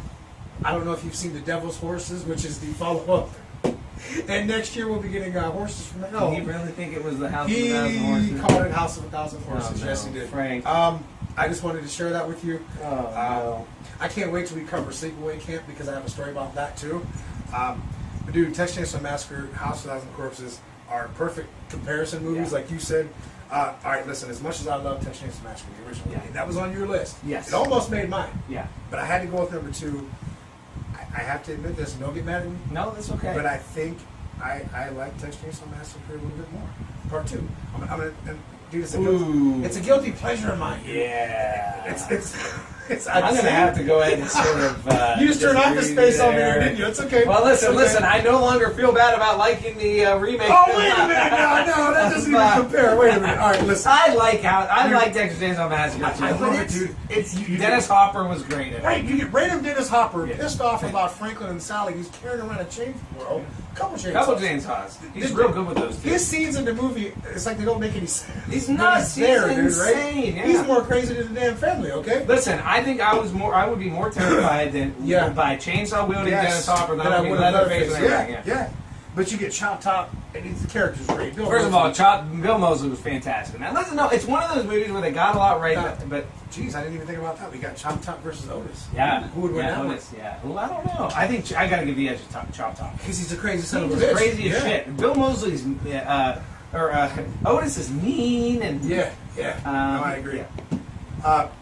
[SPEAKER 1] I don't know if you've seen The Devil's Horses, which is the follow-up. And next year we'll be getting Horses from Hell.
[SPEAKER 2] Did he really think it was the House of a Thousand
[SPEAKER 1] He
[SPEAKER 2] Horses?
[SPEAKER 1] called it House of a Thousand Horses.
[SPEAKER 2] Oh, no.
[SPEAKER 1] Yes, he did.
[SPEAKER 2] Frank.
[SPEAKER 1] I just wanted to share that with you.
[SPEAKER 2] Oh, no.
[SPEAKER 1] I can't wait till we cover Sleepaway Camp because I have a story about that too. But dude, Texas Chainsaw Massacre, House of a Thousand Corpses are perfect comparison movies, like you said. All right, listen. As much as I love Texas Chainsaw Massacre, the original, and that was on your list.
[SPEAKER 2] Yes.
[SPEAKER 1] It almost made mine.
[SPEAKER 2] Yeah.
[SPEAKER 1] But I had to go with number 2. I have to admit this. Don't get mad at me.
[SPEAKER 2] No, that's okay.
[SPEAKER 1] But I think I like Texas Chainsaw Massacre a little bit more. Part 2. I'm gonna do this. It's a guilty pleasure of mine.
[SPEAKER 2] Yeah.
[SPEAKER 1] It's
[SPEAKER 2] I'm going to have to go ahead and sort of.
[SPEAKER 1] You just turned Office Space on me, didn't you? It's okay.
[SPEAKER 2] Well, listen,
[SPEAKER 1] It's okay.
[SPEAKER 2] I no longer feel bad about liking the remake.
[SPEAKER 1] Oh, wait a minute! No, that doesn't even compare. Wait a minute. All right, listen.
[SPEAKER 2] I like Texas Chainsaw Massacre.
[SPEAKER 1] I love it, dude.
[SPEAKER 2] Dennis Hopper was great in it.
[SPEAKER 1] Right, you get random Dennis Hopper pissed off about Franklin and Sally. He's carrying around a chainsaw. Couple chainsaws.
[SPEAKER 2] He's real good with those two.
[SPEAKER 1] His scenes in the movie, it's like they don't make any sense.
[SPEAKER 2] He's
[SPEAKER 1] But
[SPEAKER 2] nuts.
[SPEAKER 1] he's there,
[SPEAKER 2] He's
[SPEAKER 1] dude,
[SPEAKER 2] insane.
[SPEAKER 1] right?
[SPEAKER 2] Yeah.
[SPEAKER 1] He's more crazy than the damn family. Okay.
[SPEAKER 2] Listen, I think I would be more terrified than by chainsaw wielding Dennis Hopper than I would be Leatherface.
[SPEAKER 1] Yeah. But you get Chop Top, and the character's great.
[SPEAKER 2] First of all, Bill Moseley was fantastic. Now, listen, no, it's one of those movies where they got a lot right, but
[SPEAKER 1] geez, I didn't even think about that. We got Chop Top versus Otis.
[SPEAKER 2] Yeah,
[SPEAKER 1] Who would win that one?
[SPEAKER 2] Otis, yeah. Well, I don't know. I think I got to give the edge to Chop Top
[SPEAKER 1] Because he's a crazy son of a
[SPEAKER 2] He's
[SPEAKER 1] bitch.
[SPEAKER 2] crazy as shit. Bill Moseley's Otis is mean and
[SPEAKER 1] no, I agree.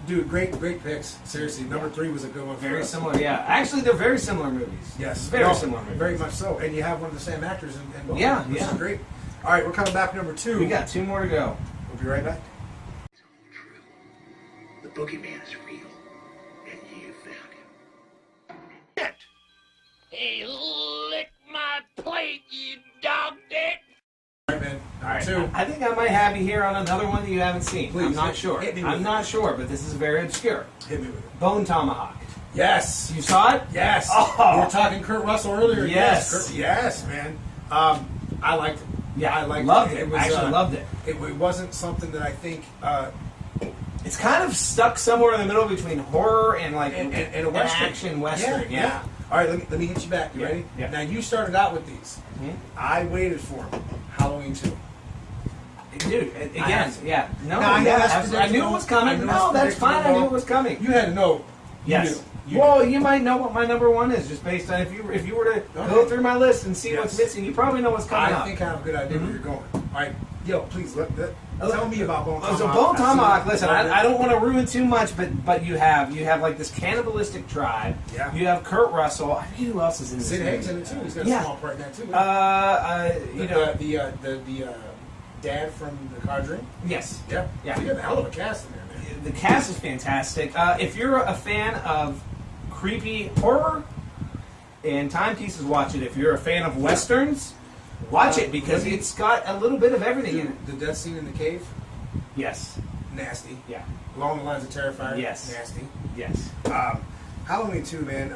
[SPEAKER 1] Dude, great picks. Seriously, number 3 was a good one.
[SPEAKER 2] Very similar, yeah. Actually, they're very similar movies.
[SPEAKER 1] Yes,
[SPEAKER 2] very similar movies.
[SPEAKER 1] Very much so. And you have one of the same actors in both.
[SPEAKER 2] Yeah,
[SPEAKER 1] which is great. All right, we're coming back to number 2.
[SPEAKER 2] We got 2 more to go.
[SPEAKER 1] We'll be right back.
[SPEAKER 10] The boogeyman is real, and you found him.
[SPEAKER 12] Hey, lick my plate, you dog dick.
[SPEAKER 1] All right, man.
[SPEAKER 2] All right,
[SPEAKER 1] Two.
[SPEAKER 2] I think I might have you here on another one that you haven't seen.
[SPEAKER 1] Please,
[SPEAKER 2] I'm not
[SPEAKER 1] hit-
[SPEAKER 2] sure.
[SPEAKER 1] hit me with
[SPEAKER 2] I'm
[SPEAKER 1] it.
[SPEAKER 2] not sure, but this is very obscure.
[SPEAKER 1] Hit me with it.
[SPEAKER 2] Bone Tomahawk.
[SPEAKER 1] Yes.
[SPEAKER 2] You saw it?
[SPEAKER 1] Yes.
[SPEAKER 2] Oh.
[SPEAKER 1] We were talking Kurt Russell earlier.
[SPEAKER 2] Yes.
[SPEAKER 1] Kurt, yes, man. I liked it.
[SPEAKER 2] Yeah,
[SPEAKER 1] I liked
[SPEAKER 2] loved it.
[SPEAKER 1] It was,
[SPEAKER 2] I actually loved it.
[SPEAKER 1] It wasn't something that I think
[SPEAKER 2] It's kind of stuck somewhere in the middle between horror and like
[SPEAKER 1] and a
[SPEAKER 2] an
[SPEAKER 1] western.
[SPEAKER 2] action western. Yeah.
[SPEAKER 1] All right, let me hit you back. You
[SPEAKER 2] Yeah,
[SPEAKER 1] ready?
[SPEAKER 2] yeah.
[SPEAKER 1] Now you started out with these. I waited for them. Halloween 2.
[SPEAKER 2] Dude, again, yeah. No,
[SPEAKER 1] Now, I know that's
[SPEAKER 2] I knew it
[SPEAKER 1] predictable.
[SPEAKER 2] was
[SPEAKER 1] I
[SPEAKER 2] coming.
[SPEAKER 1] know
[SPEAKER 2] No,
[SPEAKER 1] it's
[SPEAKER 2] that's fine. I
[SPEAKER 1] predictable.
[SPEAKER 2] knew it was coming.
[SPEAKER 1] You had to know. You
[SPEAKER 2] Yes.
[SPEAKER 1] knew. You
[SPEAKER 2] Well, you might know what my number one is just based on if you were to go through my list and see
[SPEAKER 1] Yes.
[SPEAKER 2] what's missing. You probably know what's coming
[SPEAKER 1] I
[SPEAKER 2] up.
[SPEAKER 1] think I have a good idea where you're going. All right, yo, please tell me about Bone Tomahawk.
[SPEAKER 2] So Bone Tomahawk, listen,
[SPEAKER 1] I've seen it.
[SPEAKER 2] I don't want to ruin too much, but you have like this cannibalistic tribe.
[SPEAKER 1] Yeah.
[SPEAKER 2] You have Kurt Russell. I forget who else is in this
[SPEAKER 1] Sid
[SPEAKER 2] movie.
[SPEAKER 1] Haig's in it too. He's got
[SPEAKER 2] Yeah.
[SPEAKER 1] a small part in that too.
[SPEAKER 2] You know,
[SPEAKER 1] the dad from The Conjuring.
[SPEAKER 2] yes.
[SPEAKER 1] Yeah,
[SPEAKER 2] Yeah.
[SPEAKER 1] You got a hell of a cast in there, man.
[SPEAKER 2] The cast is fantastic. If you're a fan of creepy horror and timepieces, watch it. If you're a fan of westerns, watch it because it's got a little bit of everything in it.
[SPEAKER 1] The death scene in the cave,
[SPEAKER 2] Yes.
[SPEAKER 1] nasty.
[SPEAKER 2] Yeah.
[SPEAKER 1] Along the lines of Terrifier,
[SPEAKER 2] Yes.
[SPEAKER 1] nasty.
[SPEAKER 2] Yes.
[SPEAKER 1] Halloween 2, man.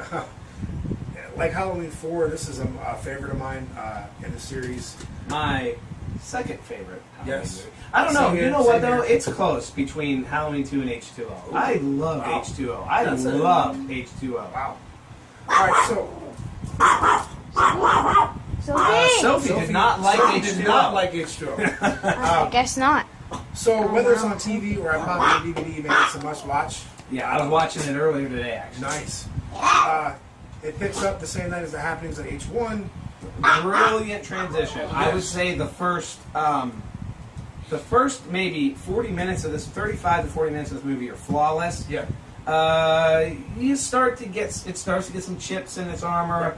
[SPEAKER 1] Like Halloween 4, this is a favorite of mine in the series.
[SPEAKER 2] My second favorite Halloween
[SPEAKER 1] Yes.
[SPEAKER 2] movie. I don't know.
[SPEAKER 1] Same
[SPEAKER 2] You
[SPEAKER 1] here,
[SPEAKER 2] know what
[SPEAKER 1] same
[SPEAKER 2] though?
[SPEAKER 1] here.
[SPEAKER 2] It's close between Halloween 2 and H2O. I love
[SPEAKER 1] Wow.
[SPEAKER 2] H2O. I
[SPEAKER 1] That's it.
[SPEAKER 2] love H2O.
[SPEAKER 1] Wow. All right, so
[SPEAKER 2] Sophie did not like
[SPEAKER 1] Sophie
[SPEAKER 2] H2O.
[SPEAKER 1] did not like H2O.
[SPEAKER 8] I guess not.
[SPEAKER 1] So whether it's on TV or I pop it on DVD, man, it's a must watch.
[SPEAKER 2] Yeah, I was watching it earlier today actually.
[SPEAKER 1] Nice. It picks up the same night as the happenings of H1.
[SPEAKER 2] Brilliant transition. I would say the first maybe 40 minutes of this, 35 to 40 minutes of this movie are flawless.
[SPEAKER 1] Yeah.
[SPEAKER 2] It starts to get some chips in its armor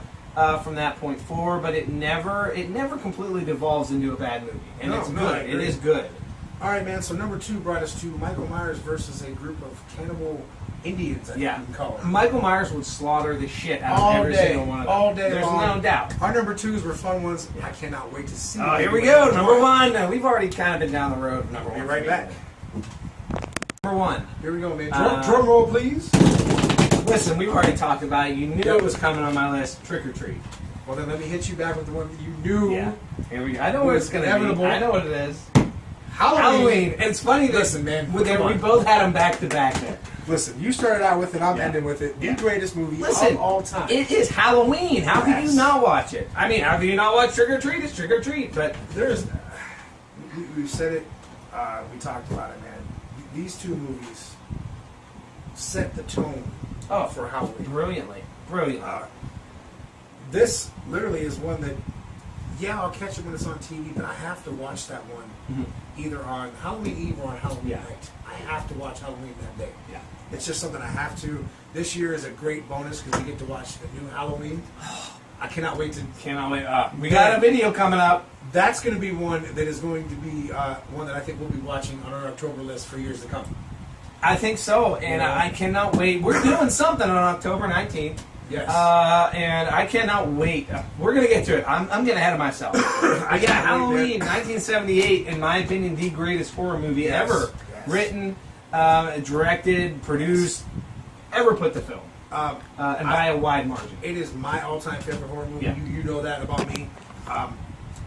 [SPEAKER 2] from that point forward, but it never completely devolves into a bad movie, and
[SPEAKER 1] No,
[SPEAKER 2] it's
[SPEAKER 1] no,
[SPEAKER 2] good.
[SPEAKER 1] I
[SPEAKER 2] It
[SPEAKER 1] agree.
[SPEAKER 2] is good.
[SPEAKER 1] All right, man. So number 2 brought us to Michael Myers versus a group of cannibal Indians. I think
[SPEAKER 2] Yeah,
[SPEAKER 1] you can call them.
[SPEAKER 2] Michael Myers would slaughter the shit out of
[SPEAKER 1] All
[SPEAKER 2] every
[SPEAKER 1] day,
[SPEAKER 2] single one of them.
[SPEAKER 1] all day
[SPEAKER 2] There's
[SPEAKER 1] long.
[SPEAKER 2] no doubt.
[SPEAKER 1] Our number 2s were fun ones. I cannot wait to see.
[SPEAKER 2] Oh, here we go. Number 1. We've already kind of been down the road. Number
[SPEAKER 1] We'll
[SPEAKER 2] 1.
[SPEAKER 1] be right back.
[SPEAKER 2] Number 1.
[SPEAKER 1] Here we go, man.
[SPEAKER 2] Uh,
[SPEAKER 1] Drum roll, please.
[SPEAKER 2] Listen, we've already talked about it. You knew it was coming on my list. Trick or Treat.
[SPEAKER 1] Well, then let me hit you back with the one that you knew.
[SPEAKER 2] Yeah. Here we go. I know what it's going to
[SPEAKER 1] Inevitable.
[SPEAKER 2] be. I know what it is.
[SPEAKER 1] Halloween.
[SPEAKER 2] And it's funny that
[SPEAKER 1] Listen, man,
[SPEAKER 2] we
[SPEAKER 1] come on.
[SPEAKER 2] both had them back to back there.
[SPEAKER 1] Listen, you started out with it. I'm
[SPEAKER 2] Yeah.
[SPEAKER 1] ending with it.
[SPEAKER 2] Yeah.
[SPEAKER 1] The greatest movie
[SPEAKER 2] Listen,
[SPEAKER 1] of all time.
[SPEAKER 2] it is Halloween. How can
[SPEAKER 1] Yes.
[SPEAKER 2] you not watch it? I mean, how can you not watch Trick or Treat? It's Trick or Treat. But
[SPEAKER 1] There's, we said it. We talked about it, man. These two movies set the tone for Halloween.
[SPEAKER 2] brilliantly.
[SPEAKER 1] This literally is one that, yeah, I'll catch it when it's on TV, but I have to watch that one either on Halloween Eve or on Halloween night. I have to watch Halloween that day.
[SPEAKER 2] Yeah.
[SPEAKER 1] It's just something I have to. This year is a great bonus because we get to watch the new Halloween. I cannot wait to.
[SPEAKER 2] Cannot wait. We got a video coming up.
[SPEAKER 1] That's going to be one that is going to be one that I think we'll be watching on our October list for years to come.
[SPEAKER 2] I think so, and I cannot wait. We're doing something on October 19th.
[SPEAKER 1] Yes.
[SPEAKER 2] And I cannot wait. We're going to get to it. I'm getting ahead of myself. I got Halloween 1978, in my opinion, the greatest horror movie ever.
[SPEAKER 1] Yes.
[SPEAKER 2] Written, directed, produced, ever put to film. And by a wide margin.
[SPEAKER 1] It is my all-time favorite horror movie.
[SPEAKER 2] Yeah.
[SPEAKER 1] You know that about me.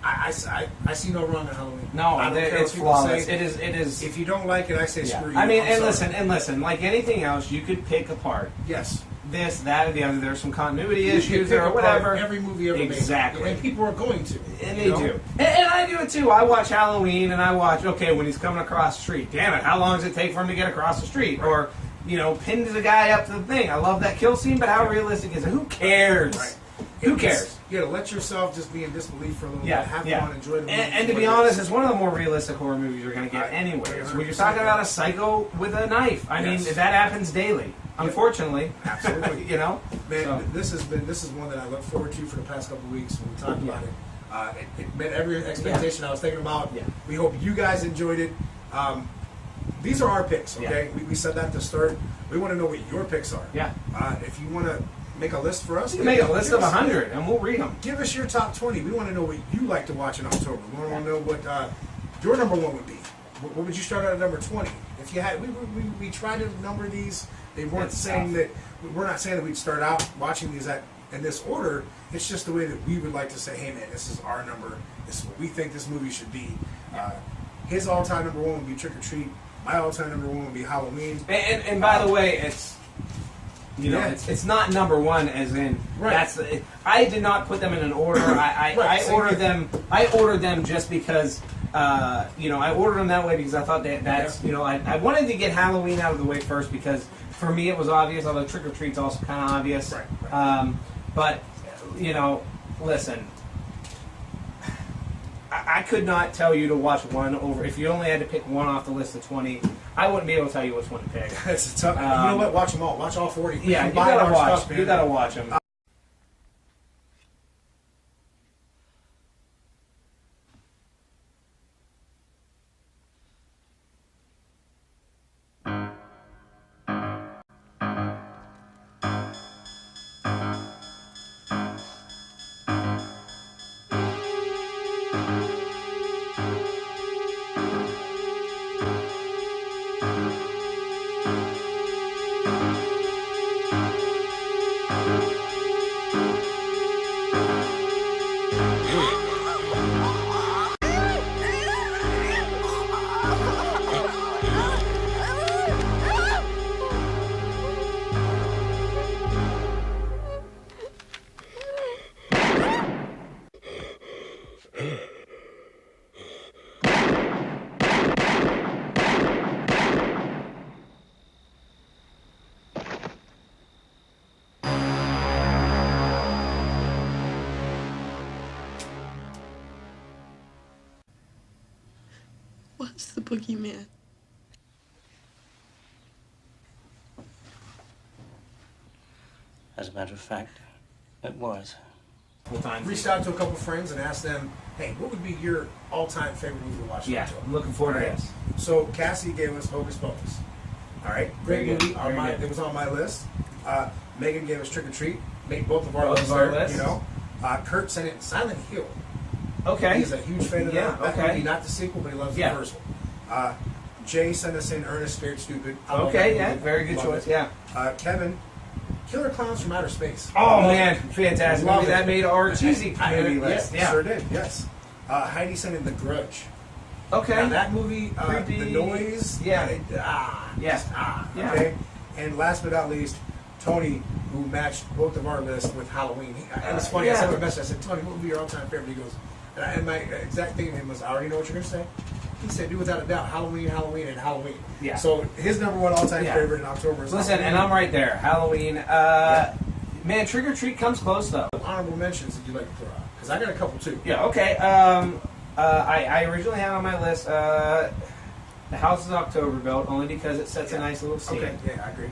[SPEAKER 1] I see no wrong in Halloween.
[SPEAKER 2] No,
[SPEAKER 1] I don't care
[SPEAKER 2] it's
[SPEAKER 1] what people
[SPEAKER 2] flawless.
[SPEAKER 1] say.
[SPEAKER 2] It is.
[SPEAKER 1] If you don't like it, I say screw you.
[SPEAKER 2] I mean,
[SPEAKER 1] I'm
[SPEAKER 2] and
[SPEAKER 1] sorry.
[SPEAKER 2] listen. Like anything else, you could pick apart
[SPEAKER 1] Yes.
[SPEAKER 2] this, that, or the other. There's some continuity
[SPEAKER 1] You can
[SPEAKER 2] issues
[SPEAKER 1] pick
[SPEAKER 2] or
[SPEAKER 1] apart
[SPEAKER 2] whatever.
[SPEAKER 1] Every movie ever
[SPEAKER 2] Exactly.
[SPEAKER 1] made. And people are going to.
[SPEAKER 2] And
[SPEAKER 1] you
[SPEAKER 2] they
[SPEAKER 1] know?
[SPEAKER 2] do. And I do it too. I watch Halloween and I watch, okay, when he's coming across the street. Damn it, how long does it take for him to get across the street?
[SPEAKER 1] Right.
[SPEAKER 2] Or, pins the guy up to the thing. I love that kill scene, but how realistic is it? Who cares?
[SPEAKER 1] Right.
[SPEAKER 2] Who cares?
[SPEAKER 1] You gotta let yourself just be in disbelief for a little
[SPEAKER 2] Yeah,
[SPEAKER 1] bit. Have
[SPEAKER 2] yeah.
[SPEAKER 1] fun, enjoy the movie.
[SPEAKER 2] And to
[SPEAKER 1] for
[SPEAKER 2] be
[SPEAKER 1] what it
[SPEAKER 2] honest,
[SPEAKER 1] is.
[SPEAKER 2] it's one of the more realistic horror movies you're going to get anyways. When you're talking about a psycho with a knife. I mean,
[SPEAKER 1] Yes.
[SPEAKER 2] that happens daily. Unfortunately.
[SPEAKER 1] Absolutely.
[SPEAKER 2] Man,
[SPEAKER 1] so. This is one that I look forward to for the past couple of weeks when we talked about it. It met every expectation I was thinking about.
[SPEAKER 2] Yeah.
[SPEAKER 1] We hope you guys enjoyed it. These are our picks, okay? We said that to start. We want to know what your picks are.
[SPEAKER 2] Yeah.
[SPEAKER 1] If you want to make a list for us,
[SPEAKER 2] You can make a list of 100 and we'll read them.
[SPEAKER 1] Give us your top 20. We want to know what you like to watch in October. We want to know what your number one would be? What would you start at number 20? If you had, we tried to number these. They weren't saying that. We're not saying that we'd start out watching these in this order. It's just the way that we would like to say, hey man, this is our number. This is what we think this movie should be. His all-time number one would be Trick or Treat. My all-time number one would be Halloween.
[SPEAKER 2] And by the way, it's it's not number one as in I did not put them in an order. I ordered them. I ordered them just because I ordered them that way because I thought that's I wanted to get Halloween out of the way first because for me it was obvious. Although Trick or Treat's also kind of obvious. But listen. I could not tell you to watch one over. If you only had to pick one off the list of 20, I wouldn't be able to tell you which one to pick.
[SPEAKER 1] It's tough. You know what? Watch them all. Watch all 40.
[SPEAKER 2] Yeah, you gotta watch. You gotta watch them.
[SPEAKER 3] What's the boogeyman?
[SPEAKER 13] As a matter of fact, it was.
[SPEAKER 1] Reached out to a couple friends and asked them, hey, what would be your all-time favorite movie to watch?
[SPEAKER 2] Yeah, I'm looking forward to this.
[SPEAKER 1] So Cassie gave us Hocus Pocus. All right, great movie. It was on my list. Megan gave us Trick or Treat. Made both of our lists there. Kurt sent it Silent Hill.
[SPEAKER 2] Okay.
[SPEAKER 1] He's a huge fan of that movie. Not the sequel, but he loves the first one. Jay sent us in Ernest Scared Stupid.
[SPEAKER 2] Very good choice. Yeah.
[SPEAKER 1] Kevin, Killer Clowns from Outer Space.
[SPEAKER 2] Oh man, fantastic movie. That made our cheesy movie list.
[SPEAKER 1] Yeah, sure did. Yes. Heidi sent in The Grudge.
[SPEAKER 2] Okay.
[SPEAKER 1] Now that movie, The Noise. Okay. And last but not least, Tony, who matched both of our lists with Halloween. It was funny. I sent him a message. I said, Tony, what would be your all-time favorite? He goes, and my exact thing to him was, I already know what you're going to say. He said, do without a doubt, Halloween, Halloween, and Halloween.
[SPEAKER 2] Yeah.
[SPEAKER 1] So his number one all-time favorite in October is
[SPEAKER 2] Listen,
[SPEAKER 1] Halloween.
[SPEAKER 2] and I'm right there. Halloween. Man, Trick or Treat comes close, though.
[SPEAKER 1] Honorable mentions that you'd like to throw out? Because I got a couple, too.
[SPEAKER 2] Yeah, okay. I originally had on my list The House is October Built, only because it sets a nice little scene.
[SPEAKER 1] Okay, yeah, I agree.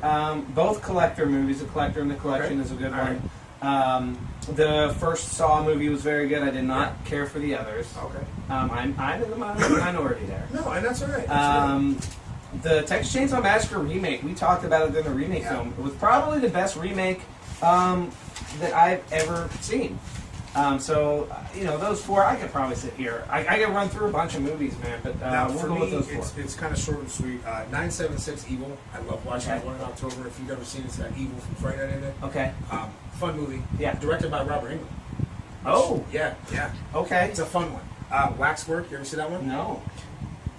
[SPEAKER 2] Both collector movies. The Collector and the Collection is a good one. Right. The first Saw movie was very good. I did not care for the others.
[SPEAKER 1] Okay.
[SPEAKER 2] I'm in the minority there.
[SPEAKER 1] No, and that's all right.
[SPEAKER 2] The Texas Chainsaw Massacre remake, we talked about it in the remake film. It was probably the best remake that I've ever seen. Those four, I could probably sit here. I could run through a bunch of movies, man, but
[SPEAKER 1] now,
[SPEAKER 2] we'll
[SPEAKER 1] for
[SPEAKER 2] go
[SPEAKER 1] me,
[SPEAKER 2] with those four.
[SPEAKER 1] It's kind of short and sweet. 976 Evil. I love watching that one in October. If you've ever seen it, it's got Evil from Friday Night in it.
[SPEAKER 2] Okay.
[SPEAKER 1] Fun movie.
[SPEAKER 2] Yeah.
[SPEAKER 1] Directed by Robert Englund. Yeah.
[SPEAKER 2] Okay.
[SPEAKER 1] It's a fun one. Waxwork. You ever see that one?
[SPEAKER 2] No.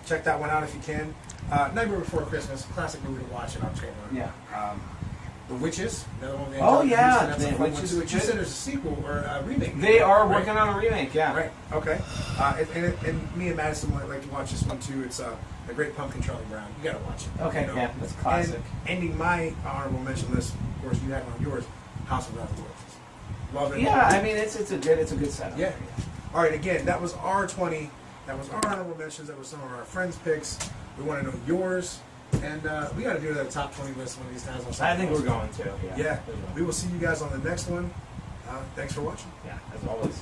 [SPEAKER 1] Check that one out if you can. Nightmare Before Christmas. Classic movie to watch in October.
[SPEAKER 2] Yeah.
[SPEAKER 1] The Witches. Another one.
[SPEAKER 2] That's
[SPEAKER 1] a
[SPEAKER 2] The
[SPEAKER 1] fun
[SPEAKER 2] Witches.
[SPEAKER 1] one too. You said there's a sequel or a remake.
[SPEAKER 2] They are working on a remake. Yeah.
[SPEAKER 1] Right. Okay. And me and Madison like to watch this one too. It's The Great Pumpkin, Charlie Brown. You gotta watch it.
[SPEAKER 2] Okay. Yeah, that's a classic.
[SPEAKER 1] And ending my honorable mention list, of course, you had one of yours. House of Thousand Corpses. Love it.
[SPEAKER 2] Yeah, I mean it's a good setup.
[SPEAKER 1] Yeah. All right. Again, that was our 20. That was our honorable mentions. That was some of our friends' picks. We want to know yours. And we got to do that top 20 list one of these times.
[SPEAKER 2] I think we're going to.
[SPEAKER 1] Yeah. We will see you guys on the next one. Thanks for watching.
[SPEAKER 2] Yeah, as always.